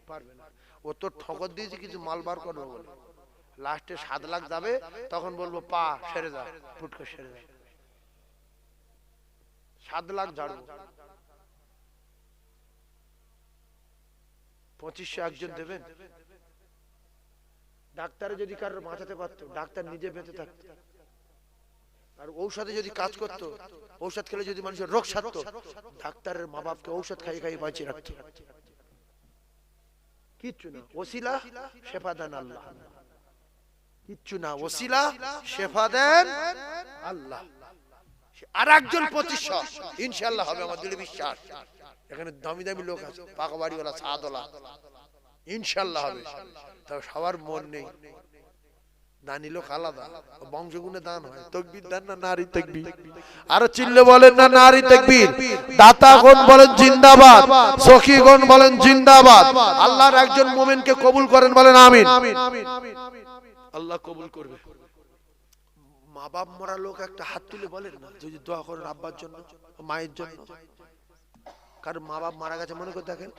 পারবে না। ও তো ঠকর দিয়েছে কিছু মাল বার করবো বলে, লাস্টে 7 লাখ যাবে, তখন বলবো পা সেরে যা, ফুট করে সেরে যা, 7 লাখ ঝাড়বো। 2500 একজন দেবেন। ডাক্তারে যদি কারোর বাঁচাতে পারতো, ডাক্তার নিজে বেঁচে থাকতো, আর ঔষধে যদি কাজ করতো, ঔষধ খেলে যদি মানুষের রোগ সারতো, ডাক্তারের মা বাপকে ঔষধ খাইয়ে খাইয়ে বাঁচিয়ে রাখতো। কিচ্ছু না, ওসিলা শেফা দেন আল্লাহ, কিচ্ছু না, ওসিলা শেফা দেন আল্লাহ। আর একজন 2500 ইনশাআল্লাহ হবে, আমার দৃঢ় বিশ্বাস। এখানে দামি দামি লোক আছে, পাকা বাড়িওয়ালা, সাদওয়ালা, ইনশাআল্লাহ হবে। তবে সবার মন নেই, দানি লোক আলাদা, বংশগুণে দান হয়। তাকবীর দেন না নারী তাকবীর, আর চিল্লে বলেন না নারী তাকবীর। দাতাগণ বলেন জিন্দাবাদ, সখীগণ বলেন জিন্দাবাদ। আল্লাহর একজন মুমিনকে কবুল করেন, বলেন আমিন। আল্লাহ কবুল করবে। মা বাপ মরা লোক একটা হাত তুলে বলেন না, যদি দোয়া করেন আব্বার জন্য, মায়ের জন্য। কারণ মা বাপ মারা গেছে মনে করে দেখেন,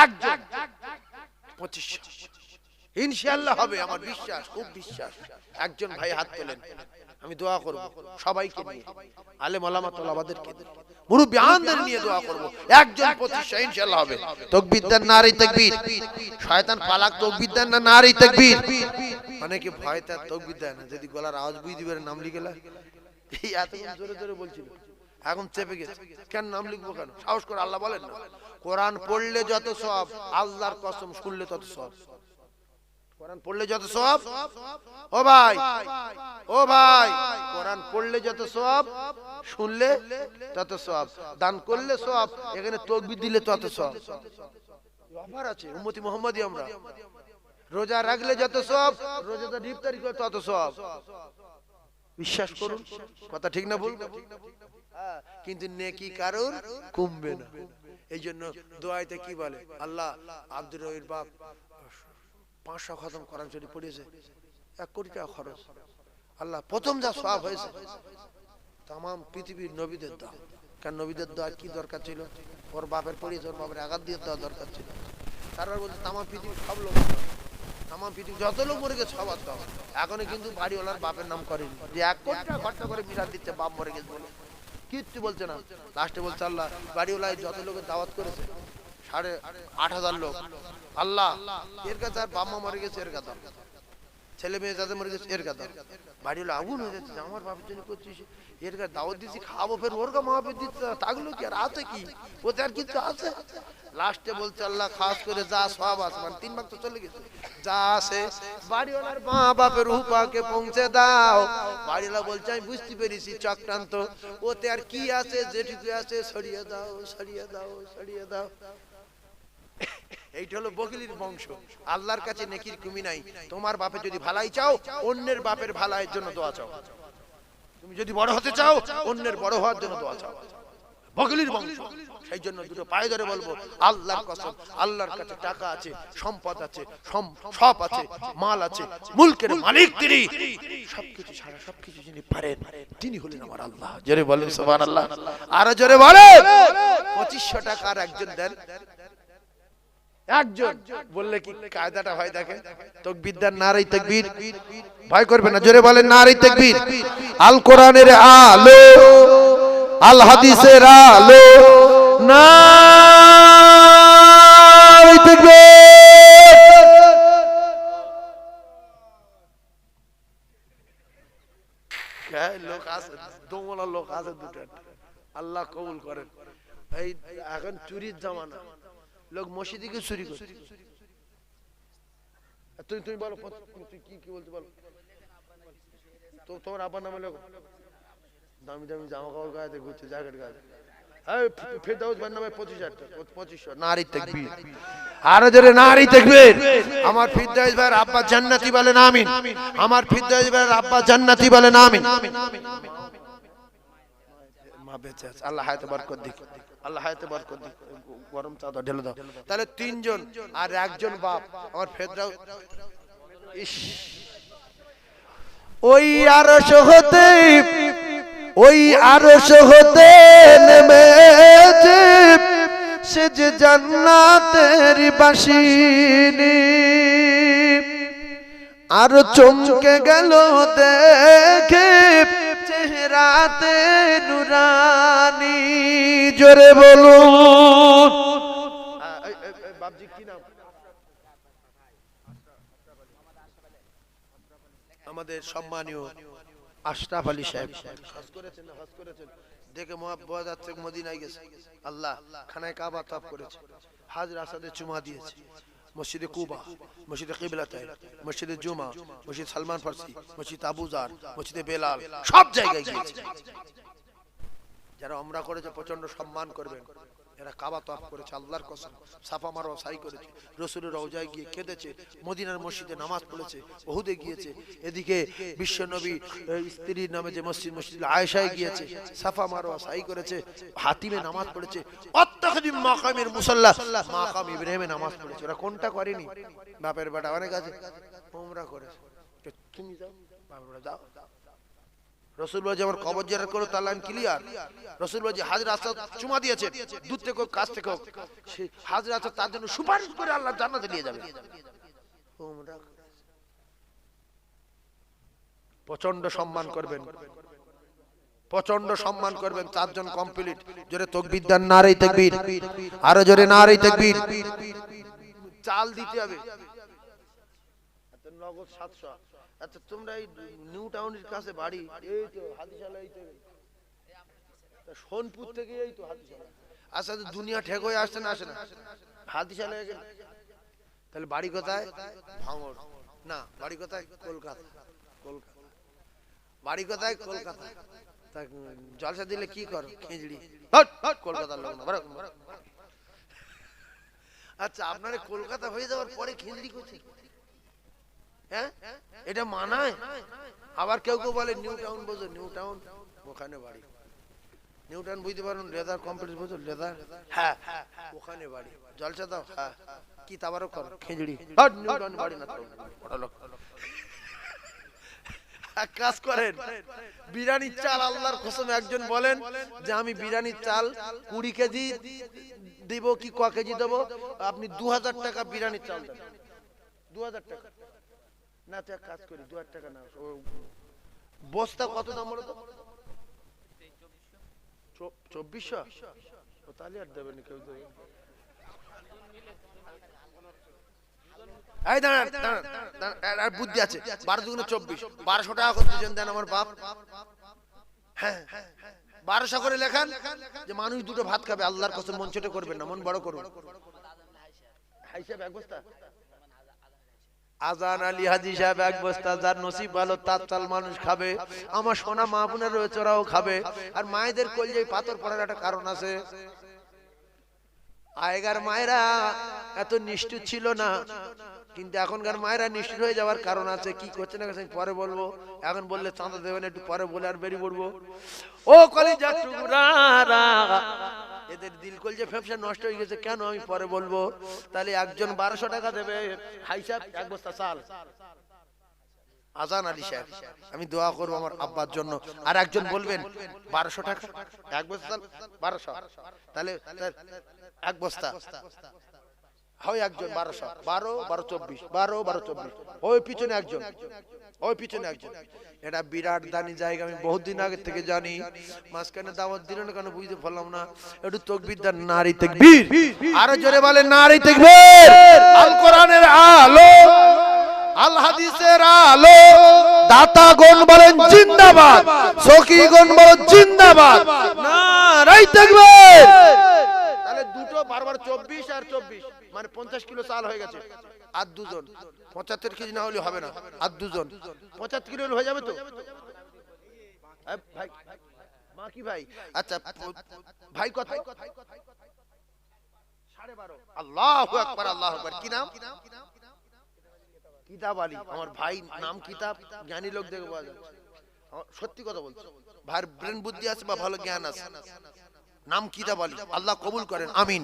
একজন 2500 ইনশাআল্লাহ হবে, আমার বিশ্বাস, খুব বিশ্বাস। একজন ভাই হাত তোলেন, আমি দোয়া করব সবাইকে নিয়ে, আলেম ওলামা তোলাবাদেরকে, মুরব্বি আনদের নিয়ে দোয়া করব। একজন 2500 ইনশাআল্লাহ হবে। তাকবীর দেন, নারী তাকবীর। শয়তান পালাক, তাকবীর দেন না নারী তাকবীর। অনেকে ভয় তার তাকবীর দেয় না, যদি গলার আওয়াজ বুঝ দিবেন নাম লিখেলা, এই এতক্ষণ জোরে জোরে বলছিল, এখন চেপে গেছে, কেন নাম লিখবো কেন, সাহস করে আল্লাহ বলেন না। কোরআন পড়লে যত সওয়াব, আল্লাহর কসম শুনলে তত সওয়াব। কোরআন পড়লে যত সওয়াব, ও ভাই ও ভাই, কোরআন পড়লে যত সওয়াব, শুনলে তত সওয়াব, দান করলে সওয়াব, এখানে তাকবীর দিলে তত সওয়াব। অফার আছে, উম্মতি মুহাম্মাদি আমরা। রোজা রাখলে যত সওয়াব, রোজাটা ইফতারি করলে তত সওয়াব। বিশ্বাস করুন, কথা ঠিক না ভুল? কিন্তু নেকি কারোর কমবে না। এই জন্য দোয়াতে কি বলে, আল্লাহ আব্দুর রহির বাপ 500 খতম কোরআন শরীফ পড়িয়েছে, 1 কোটি টাকা খরচ। আল্লাহ প্রথম যা সওয়াব হয়েছে তাম পৃথিবীর নবীদের দোয়া। কারণ নবীদের দোয়া কি দরকার ছিল? ওর বাপের পড়িয়েছে, ওর বাপের আঘাত দিয়ে দেওয়া দরকার ছিল। তারপর বলছে তাম পৃথিবীর সব লোক, তাম পৃথিবী যত লোক মরে গেছে সবার দোয়া। এখনো কিন্তু বাড়িওয়ালার বাপের নাম করেনি, যে 1 কোটি টাকা খরচা করে মিরাজ দিচ্ছে বাপ মরে গেছে বলে, কিচ্ছু বলছে না। লাস্টে বলছে আল্লাহ বাড়িওয়ালায় যত লোকের দাওয়াত করেছে 8,500 লোক, আল্লাহ এর কাছে আর বাপ মা মরে গেছে এর কথা, ছেলে মেয়ে যাদের মরে গেছে এর কথা। বাড়িওয়ালা আগুন হয়ে যাচ্ছে, আমার বাপের জন্য করছিস, এর কাছে দাওয়াত দিচ্ছি, খাবো, ফের ওর কা মাহফিল দিচ্ছে, তাগুলো কি আর আছে কি, ওতে আর কিছু আছে? লাস্টে বলছে আল্লাহ খাস করে যা সওয়াব আছে, মানে 3 ভাগ তো চলে গেছে, যা আছে বাড়িওয়ালার মা বাপের রূপাকে পৌঁছে দাও। বাড়িওয়ালা বলছে আমি বুঝতে পেরেছি চক্রান্ত, ওতে আর কি আছে, যেটুকু আছে সরিয়ে দাও, সরিয়ে দাও, সরিয়ে দাও। এইটা হলো বগিলির বংশ। আল্লাহর কাছে নেকির কমি নাই। তোমার বাপে যদি ভালাই চাও, অন্যের বাপের ভালাইয়ের জন্য দোয়া চাও। তুমি যদি বড় হতে চাও, অন্যের বড় হওয়ার জন্য দোয়া চাও। বগিলির বংশ। সেই জন্য দুটো পায়ে ধরে বলবো আল্লাহর কসম, আল্লাহর কাছে টাকা আছে, সম্পদ আছে, সব আছে, মাল আছে, মুলকের মালিক তিনি। সবকিছু ছাড়া সবকিছু যিনি পারেন তিনি হলেন আমার আল্লাহ। জোরে বলেন সুবহানাল্লাহ। আর জোরে বলেন 2500 টাকার একজন দেন, একজন বললে কি কায়দাটা হয় দেখেন, তাকবীর দেন, নারে তাকবীর, ভয় করবে না, জোরে বলেন নারে তাকবীর। আল কোরআনের আলো, আল হাদিসের আলো, নারে তাকবীর। লোক আছে, দোমলা লোক আছে দুটো, আল্লাহ কবুল করেন। এই এখন চুরির জামানা, লোক মসজিদে গিয়ে চুরি করে। তুমি বলো, তুই কি বলতে বলো তো? তোমার আব্বার নামে লোক দামি দামি জামা কাপড় গায়ে ঘুরছে, জ্যাকেট গায়ে। ফেরদাউস ভাইয়ের নামে 2500 নারী তাকবীর। আরো জোরে নারী তাকবীর। আমার ফিরদাউস ভাইয়ের আব্বা জান্নাতি বলেন আমিন। আমার ফিরদাউস ভাইয়ের আব্বা জান্নাতি বলেন আমিন। মা বেঁচে আছে, আল্লাহ হায়াতে বরকত দিক, আল্লাহ হায়াতে বরকত দিক। গরম চাদর ঢেলে দাও। তাহলে 3 জন আর একজন বাপ। আমার ফেরদাউস ইস, ওই আরশ হতে, ওই আরশ হতে নেমেছে সে যে জান্নাতের বাসিনী, আর চমকে গেল দেখে চেহারাতে নুরানি। জোরে বলুন বাপজি কি নাম? আমাদের সম্মানীয় আশরাফ আলী সাহেব হজ করেছেন, হজ করেছেন দেখে বোঝা যাচ্ছে মদিনায় গেছে। আল্লাহ খানায় কাবা তাওয়াফ করেছে, হাজর আসাদে চুমা দিয়েছে, মসজিদে কুবা, মসজিদে কিবলাতাইন, মসজিদে জুমা, মসজিদ সালমান ফারসি, মসজিদ আবু জার, মসজিদে বেলাল, সব জায়গায় গিয়েছে। যারা উমরা করেছে প্রচন্ড সম্মান করবেন, এরা কাবা তাওয়াফ করেছে, আল্লাহর কসম সাফা মারওয়া সাই করেছে, রাসূলের রওজায় গিয়ে কেঁদেছে, মদিনার মসজিদে নামাজ পড়েছে, উহুদে গিয়েছে, এদিকে বিশ্ব নবী স্ত্রীর নামে যে মসজিদ, মসজিদ আয়েশায় গিয়েছে, সাফা মারওয়া সাই করেছে, হাতিমে নামাজ পড়েছে, অত্তাখিদিম মাকামের মুসাল্লা, মাকাম ইব্রাহিমে নামাজ পড়েছে। ওরা কোনটা করেনি? বাপের বেটা অনেক আছে উমরা করেছে। তুমি যাও বাপের বেটা যাও। রাসূল বলে আমার কবর জিয়ারত করো, তার লাইন ক্লিয়ার। রাসূল বলে হাজর আসাদ চুমা দিয়েছে, দূর থেকে হোক কাছ থেকে হোক, সে হাজর আসাদ তার জন্য সুপারিশ করে আল্লাহ জান্নাতে নিয়ে যাবে। প্রচন্ড সম্মান করবেন, প্রচন্ড সম্মান করবেন। 4 জন কমপ্লিট। জোরে তাকবীর দেন, নারে তাকবীর, আরো জোরে নারে তাকবীর। চাল দিতে হবে নগদ 700। আচ্ছা তোমরা এই নিউ টাউনের কাছে বাড়ি, এই তো হাতিশালা, এই তো সোনপুর থেকে এই তো হাতিশালা। আচ্ছা দুনিয়া ঠেক হয়ে আসছে না, আসে না হাতিশালা? তাহলে বাড়ি কোথায়? ভাঙড়। না, বাড়ি কোথায়? কলকাতা। কলকাতা বাড়ি কোথায়? কলকাতা। তা জলসা দিলে কি করো? খিচড়ি। হট, হট, কলকাতার লোক না, বরং। আচ্ছা, আপনার কলকাতা হয়ে যাওয়ার পরে খিচড়ি করছে, হ্যাঁ, এটা মানায়? আবার কেউ কেউ বলে নিউ টাউন, বোঝো নিউ টাউন, ওখানে বাড়ি। নিউ টাউন বুঝতে পারুন, লেদার কমপ্লেক্স বোঝো, লেদার, হ্যাঁ, ওখানে বাড়ি। জলসা দাও, হ্যাঁ, কি তাবারও করো? খিচড়ি। হট, নিউ টাউন বাড়ি না তো, বড় লোক। এক কাজ করেন, বিরিয়ানির চাল আল্লাহর কসম একজন বলেন যে আমি বিরিয়ানির চাল 20 কেজি দিব কি ক কেজি দেবো, আপনি 2000 টাকা বিরিয়ানির চাল দেন। 2000 টাকা না, তো এক কাজ করি, 2000 টাকা না, বস্তা কত দাম বলো তো? 2400। তাহলে আর দেবেন কেউ দেবে। এই দাঁড়ান, দাঁড়ান, দাঁড়ান, আর বুদ্ধি আছে। 12 দুগুণে 24, 1200 টাকা করে দুজন দেন আমার বাপ। হ্যাঁ, 1200 করে লেখান, যে মানুষ দুটো ভাত খাবে, আল্লাহর কসম মন ছোট করবেন না, মন বড় করুন। হিসাব এক বস্তা, আজান আলী হাজি সাহেব এক বস্তা, যার নসিব ভালো তার চাল মানুষ খাবে। আমার সোনা মা বোনের রয়েছে, ওরাও খাবে। আর মায়েদের কলিজায় পাথর পড়ার একটা কারণ আছে। আগেকার মায়েরা এত নিষ্ঠুর ছিল না, কিন্তু এখনকার মায়েরা নিষ্ঠুর হয়ে যাওয়ার কারণ আছে। কি করছে না করছে পরে বলবো, এখন বললে চাঁদা দেবেন, একটু পরে বলে আর বেরিয়ে পড়বো। ও কলিজার টুকরারা, এদের দিল কলজে ফেফসা নষ্ট হয়ে গেছে কেন, আমি পরে বলবো। তাহলে একজন 1200 টাকা দেবে, হাইসাব এক বস্তা চাল। আজান আলী সাহেব, আমি দোয়া করবো আমার আব্বার জন্য। আর একজন বলবেন 1200 টাকা এক বস্তা চাল, 1200, তাহলে এক বস্তা হয় একজন 1200, 12, 12, 24, 12, 12, 24, ওই পিছনে একজন, ওই পিছনে একজন। এটা বিরাট দানি জায়গা, আমি বহুদিন আগে থেকে জানি। মাঝখানে দাওয়াত দিলেন কেন বুঝতে পারলাম না। একটু তাকবীর দেন, নারী তাকবীর, আরো জোরে বলেন নারী তাকবীর। আল কোরআনের আলো, আল হাদিসের আলো, দাতাগণ বলেন জিন্দাবাদ, সখীগণ বলেন জিন্দাবাদ, নারী তাকবীর। তাহলে দুটো 12, 24 আর 24 মানে 50 কিলো চাল হয়ে গেছে। আর দুজন 75 কেজি না হলে হবে না, আর দুজন 75 কিলো হয়ে যাবে তো ভাই? মা কি ভাই? আচ্ছা ভাই কত? 12.5। আল্লাহু আকবার, আল্লাহু আকবার। কি নাম? কিতাব আলী। আমার ভাই নাম কিতাব, জ্ঞানী লোক দেখে পাওয়া যাচ্ছে। সত্যি কথা বলছি, ভাইয়ের ব্রেন বুদ্ধি আছে বা ভালো জ্ঞান আছে। নাম কিতাব আলী, আল্লাহ কবুল করেন, আমিন।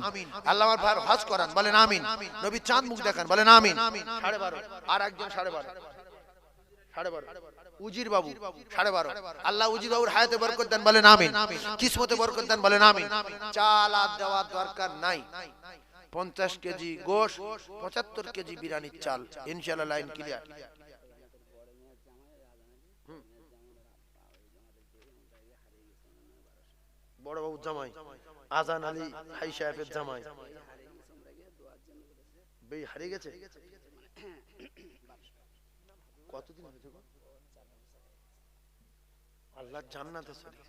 আল্লাহ আমার ভাইয়ের হজ করান, বলেন আমিন। নবী চাঁদ মুখ দেখান, বলেন আমিন। 12.5। আর একজন 12.5। উজির বাবু 12.5। আল্লাহ উজির বাবুর হায়াতে বরকত দেন, বলেন আমিন। কিসমতে বরকত দেন, বলেন আমিন। চাল আর দেওয়ার দরকার নাই। 50 কেজি গোশ, 75 কেজি বিরিয়ানির চাল, ইনশাআল্লাহ লাইন ক্লিয়ার। বড় বাবু জামাই, আজান আলী হাই সাহেবের জামাই, বেই হারিয়ে গেছে। কতদিন হয়েছে গো? আল্লাহ জান্নাতে চলে।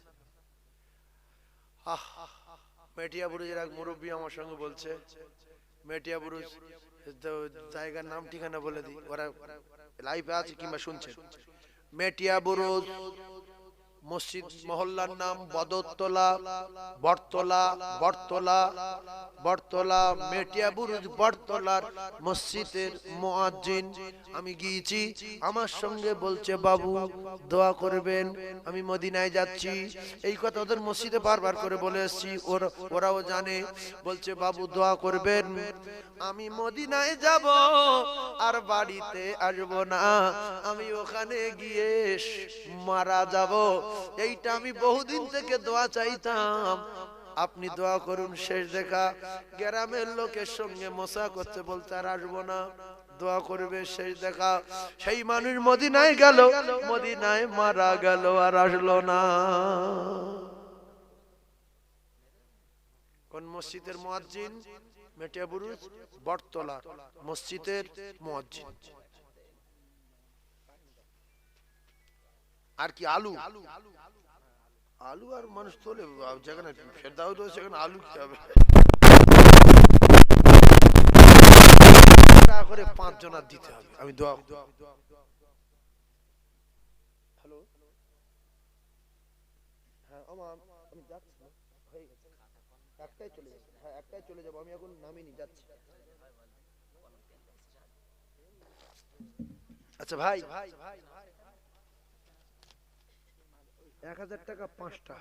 মেটিয়া বুরুজের এক মুরব্বী আমার সঙ্গে বলছে, মেটিয়া বুরুজ জায়গার নাম ঠিকানা বলে দিই, ওরা লাইভে আছে কিংবা শুনছে। মেটিয়া বুরুজ মসজিদ মহল্লার নাম বদরতলা, বটতলা, বটতলা, বটতলা, মেটিয়া বুরুজ বটতলার মসজিদের মুয়াজ্জিন আমি গিয়েছি। আমার সঙ্গে বলছে বাবু দোয়া করবেন, আমি মদিনায় যাচ্ছি। এই কথা ওদের মসজিদে বারবার করে বলে এসেছি, ওরাও জানে। বলছে বাবু দোয়া করবেন, আমি মদিনায় যাব আর বাড়িতে আসবো না, আমি ওখানে গিয়ে মারা যাব। এইটা আমি বহুদিন থেকে দোয়া চাইতাম, আপনি দোয়া করুন। শেষ দেখা গ্রামের লোকের সঙ্গে মশা করতে বলতে আর আসবো না, দোয়া করবে। শেষ দেখা সেই মানুষ মদিনায় গেল, মদিনায় মারা গেল, আর আসলো না। কোন মসজিদের মুয়াজ্জিন? মেটিয়া বুরুজ বটতলা মসজিদের মুয়াজ্জিন। আর কি আলু, আলু আর মানুষ তোলে, যেখানে ফেরদাও তো সেখানে আলু কি হবে? টাকা করে 5 জনার দিতে হবে। আমি দোয়া হ্যালো হ্যাঁ আমি যাচ্ছি হয়ে গেছে একটাই চলে যাবে হ্যাঁ একটাই চলে যাবো আমি এখন নামিনি যাচ্ছি আচ্ছা ভাই 1000 টাকা 5টা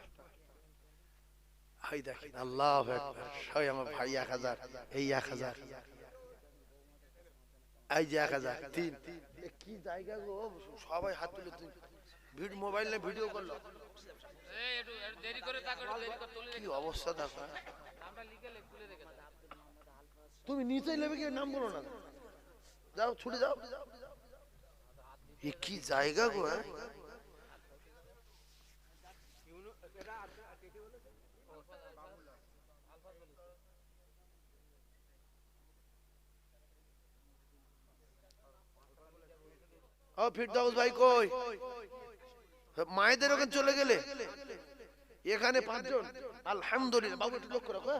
হাই দেখেন আল্লাহু আকবার সবাই আমার ভাই 1000 এই 1000 এই যে 1000 তিন কি জায়গা গো সবাই হাত তুলে ভিডিও মোবাইলে ভিডিও করলো এই একটু দেরি করে তাকড় দেরি করে তুলে কি অবস্থা দেখো নামটা লিখে তুলে রেখে তুমি নিচে নেবে কি নাম বলো না যাও ছুটে যাও এই কি জায়গা গো হ্যাঁ ও ফিরদাউস ভাই কই মায়েদের ওখানে চলে গেলে এখানে 5 জন আলহামদুলিল্লাহ বাবু একটু লক্ষ্য রাখো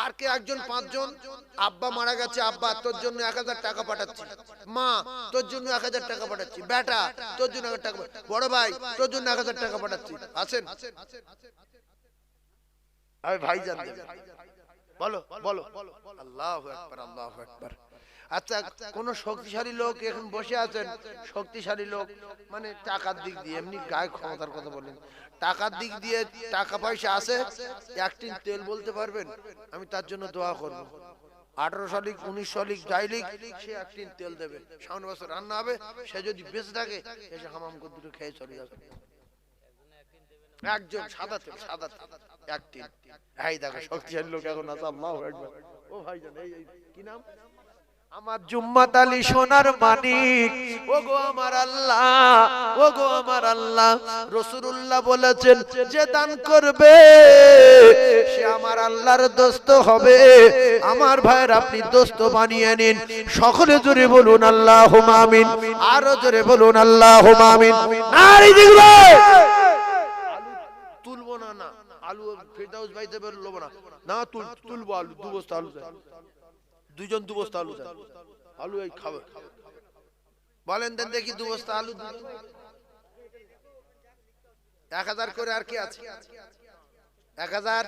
আর কে একজন 5 জন আব্বা মারা গেছে আব্বা তোর জন্য 1000 টাকা পাঠাচ্ছি মা তোর জন্য 1000 টাকা পাঠাচ্ছি বেটা তোর জন্য 1000 টাকা বড় ভাই তোর জন্য 1000 টাকা পাঠাচ্ছি আছেন আরে ভাই জান বলো বলো আল্লাহু আকবার আল্লাহু আকবার আচ্ছা কোন শক্তিশালী লোক এখন বসে আছেন শক্তিশালী লোক মানে টাকার দিক দিয়ে এমনি গায়ে ক্ষমতার কথা বলেন টাকার দিক দিয়ে টাকা পয়সা আছে এক টিন তেল বলতে পারবেন আমি তার জন্য দোয়া করব 1800 লিখ 1900 লিখ যাই লিখ সে এক টিন তেল দেবে সামনে বছর রান্না হবে সে যদি বেঁচে থাকে এসে হামাম করে দুটো খেয়ে চলে যাবে একজন সাদা তেল এক টিন এই দেখো শক্তিশালী লোক এখন আছে আল্লাহু আকবার ও ভাইজান এই কি নাম আমার জুম্মাত আলী সোনার মানিক ওগো আমার আল্লাহ ওগো আমার আল্লাহ রাসূলুল্লাহ বলেছেন যে দান করবে সে আমার আল্লাহর দোস্ত হবে আমার ভাইয়ের আপনি দোস্ত বানিয়ে নিন সকলে জোরে বলুন আল্লাহুম্মা আমিন আরো জোরে বলুন আল্লাহুম্মা আমিন নারী দিগলো তুলবো না না আলু ফিরদাউস ভাই দেবে লবো না না তুলবো আলু দু বস্তা আলু দুজন দু বস্তা আলু দেন আলু এই খাবে বলেন দেন দেখি দু বস্তা আলু 1000 করে আর কি আছে 1000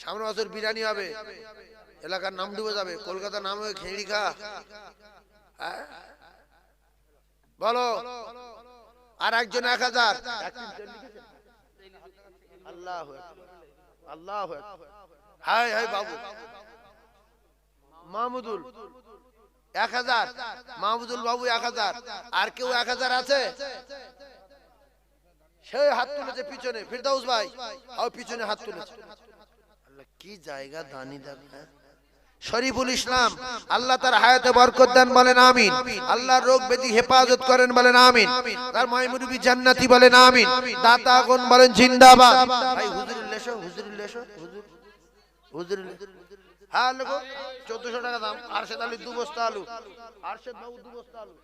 সামনে বছর বিরিয়ানি হবে এলাকার নাম ডুবে যাবে কলকাতার নাম হবে খেড়ি খা বলো আর একজন 1000 আল্লাহু আকবার আল্লাহু আকবার হাই হাই বাবু মাহমুদুল 1000 মাহমুদুল বাবু 1000 আর কেউ 1000 আছে সে হাত তুলেছে পিছনে ফিরদাউস ভাই আর পিছনে হাত তুলেছে আল্লাহ কি জায়গা দানি দেখেন শরীফুল ইসলাম আল্লাহ তার হায়াতে বরকত দেন বলেন আমিন আল্লাহ রোগ ব্যাধি হেফাজত করেন বলেন আমিন তার মাইমুরবি জান্নাতি বলেন আমিন দাতা কোন বলেন জিন্দাবাদ ভাই হুজুরুল লেশো হুজুর হ্যাঁ লোক 1400 টাকা দাম আরশেদ আলী দু বস্তা আলু আরশেদ বাবু দু বস্তা আলু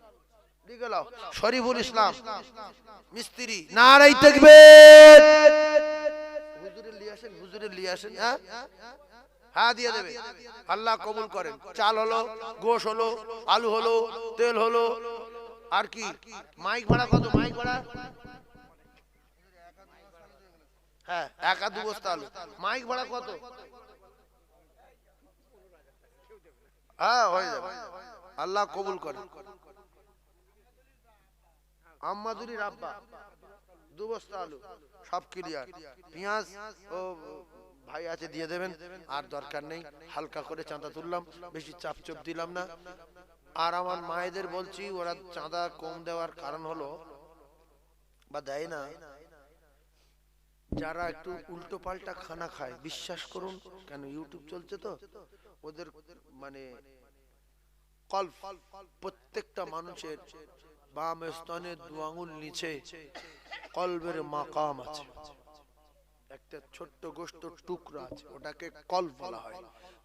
দিয়ে গেল শরীফুল ইসলাম মিস্ত্রি নারাই তাকবীর হুজুরে নিয়ে আসেন হ্যাঁ দিয়ে দেবে আল্লাহ কবুল করেন চাল হলো গোশ হলো আলু হলো তেল হলো আর কি মাইক ভাড়া কত মাইক ভাড়া হ্যাঁ একা দু বস্তা আলু মাইক ভাড়া কত হ্যাঁ হয়ে যাবে আল্লাহ কবুল করে আম্মাদুরির আব্বা দু বস্তা আলু সব ক্লিয়ার পেঁয়াজ ও ভাই আছে দিয়ে দেবেন আর দরকার নেই হালকা করে চাঁদা তুললাম বেশি চাপচোপ দিলাম না আর আমার মায়েদের বলছি ওরা চাঁদা কম দেওয়ার কারণ হলো বা দেয় না যারা একটু উল্টো পাল্টা খানা খায় বিশ্বাস করুন কেন ইউটিউব চলছে তো ওদের মানে কল্প প্রত্যেকটা মানুষের বাম স্তনে দু আঙ্গুল নিচে কলবের মাকাম আছে একটা ছোট্ট গোশত টুকরা আছে ওটাকে কল্প বলা হয়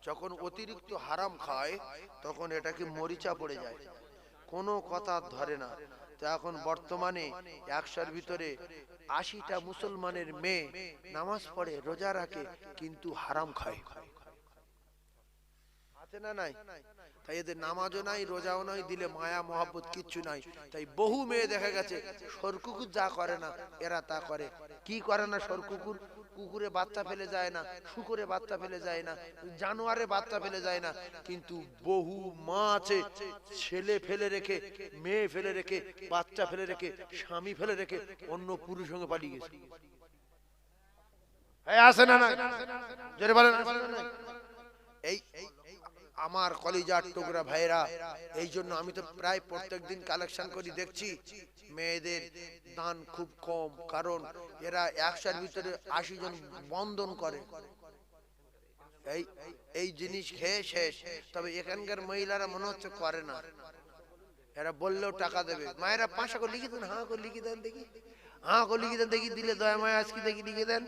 যখন অতিরিক্ত হারাম খায় তখন এটাকে মরিচা পড়ে যায় কোনো কথা ধরে না তো এখন বর্তমানে 100-র ভিতরে 80টা মুসলমানের মেয়ে নামাজ পড়ে রোজা রাখে কিন্তু হারাম খায় আছে না নাই? তাই এদের নামাজও নাই, রোজাও নাই, দিলে মায়া মহাব্বত কিচ্ছু নাই। তাই বহু মেয়ে দেখা গেছে সরকুকুর যা করে না এরা তা করে। কি করে না সরকুকুর? কুকুরে বাচ্চা ফেলে যায় না, শুকুরে বাচ্চা ফেলে যায় না, জানোয়ারে বাচ্চা ফেলে যায় না। কিন্তু বহু মা আছে ছেলে ফেলে রেখে, মেয়ে ফেলে রেখে, বাচ্চা ফেলে রেখে, স্বামী ফেলে রেখে অন্য পুরুষের সঙ্গে পালিয়ে গেছে। আছে না না? জোরে বলেন আছে না নাই? এই আমার কলিজার টুকরা ভাইরা, এই জন্য আমি তো প্রায় প্রত্যেকদিন কালেকশন করি, দেখছি মেয়েদের দান খুব কম। কারণ এরা 100-র ভিতরে 80 জন বন্ধন করে। এই জিনিস খেয়ে শেষ। তবে এখানকার মহিলারা মনে হচ্ছে করে না, এরা বললেও টাকা দেবে। মায়েরা 500 করে লিখে দেন, হ্যাঁ করে লিখে দেন দেখি, হ্যাঁ করে লিখে দেন দেখি, দিলে দয়া মায়া আজকে দেখি লিখে দেন।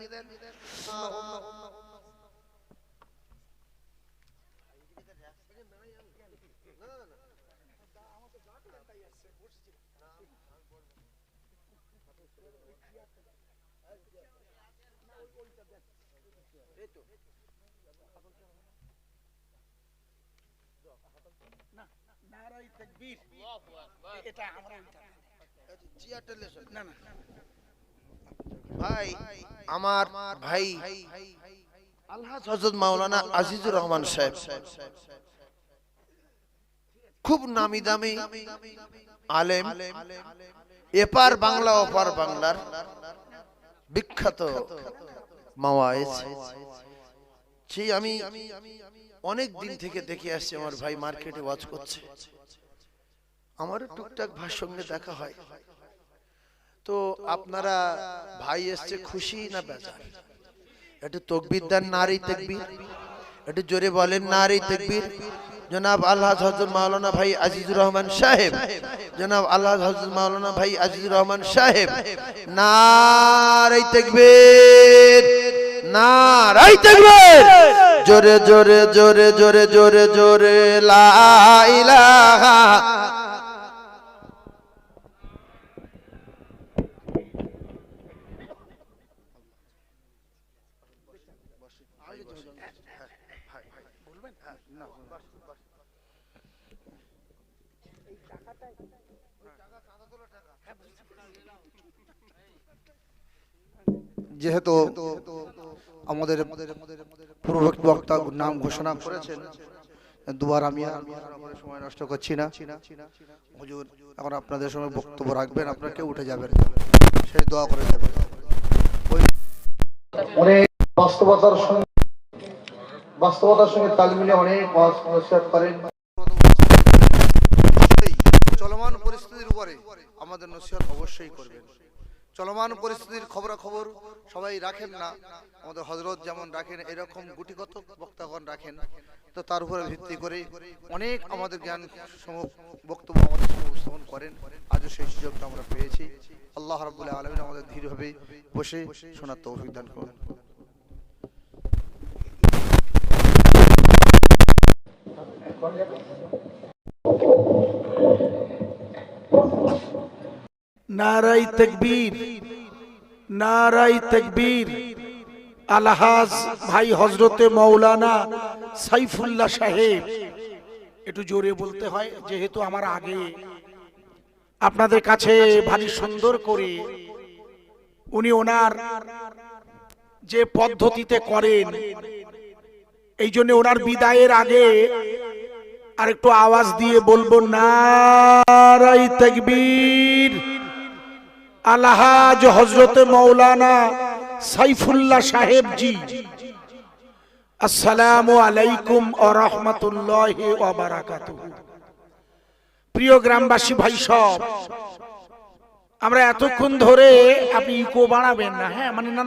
ভাই আমার ভাই আলহাজ হযরত মাওলানা আজিজুর রহমান সাহেব খুব নামি দামি আলেম, এপার বাংলা ওপার বাংলার বিখ্যাত মাওয়াইজ। সেই আমি অনেক দিন থেকে দেখে আসছি আমার ভাই মার্কেটে ওয়াজ করছে, আমার টুকটাক ভাইয়ের সঙ্গে দেখা হয়। তো আপনারা ভাই এসছে খুশি না বেজার? একটু তাকবীর দেন, নারী তাকবীর, একটু জোরে বলেন নারী তাকবীর। জনাব আলহাজ হযরত মাওলানা ভাই আজিজুর রহমান সাহেব, জনাব আলহাজ হযরত মাওলানা ভাই আজিজুর রহমান সাহেব, নারী তাকবীর, নারী তাকবীর, জোরে জোরে জোরে জোরে জোরে জোরে লা ইলাহা। যেহেতু আমাদের পূর্ববর্তী বক্তা নাম ঘোষণা করেছেন, দুবার আমি সময় নষ্ট করছি না। হুজুর এখন আপনাদের সময় বক্তব্য রাখবেন, আপনারা কেউ উঠে যাবেন, সেই দোয়া করে যাবেন। অনেক বাস্তবতার সঙ্গে তাল মিলিয়ে অনেক করেন। চলমান পরিস্থিতির উপরে আমাদের নসিহত অবশ্যই করবেন। চলমান পরিস্থিতির খবরাখবর সবাই রাখেন না, আমাদের হযরত যেমন রাখেন এরকম গুটিগত বক্তাগণ রাখেন। তো তার উপরে ভিত্তি করে অনেক আমাদের জ্ঞান বক্তব্য আমাদের উপস্থাপন করেন। আজও সেই সুযোগটা আমরা পেয়েছি। আল্লাহ রাব্বুল আলামিন আমাদের ধীরভাবে বসে শোনার তৌফিক দান করুন। নারাই তাকবীর, নারাই তাকবীর। আলহাজ ভাই হযরতে মাওলানা সাইফুল্লাহ সাহেব, একটু জোরে বলতে হয় যেহেতু আমার আগে আপনাদের কাছে ভারী সুন্দর করে উনি ওনার যে পদ্ধতিতে করেন, এই জন্য ওনার বিদায়ের আগে আর একটু আওয়াজ দিয়ে বলবো নারাই তাকবীর। আলহাজ হযরত মাওলানা সাইফুল্লাহ সাহেব জি, আসসালামু আলাইকুম ওয়া রাহমাতুল্লাহি ওয়া বারাকাতুহু। প্রিয় গ্রামবাসী ভাই সব, আমরা এতক্ষণ ধরে, আপনি ইকো বাড়াবেন না, হ্যাঁ মানে না,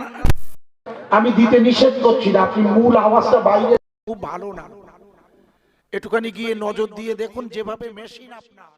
আমি দিতে নিষেধ করছি না, আপনি মূল আওয়াজটা বাইরে, খুব ভালো না, একটুখানি গিয়ে নজর দিয়ে দেখুন যেভাবে মেশিন আপনার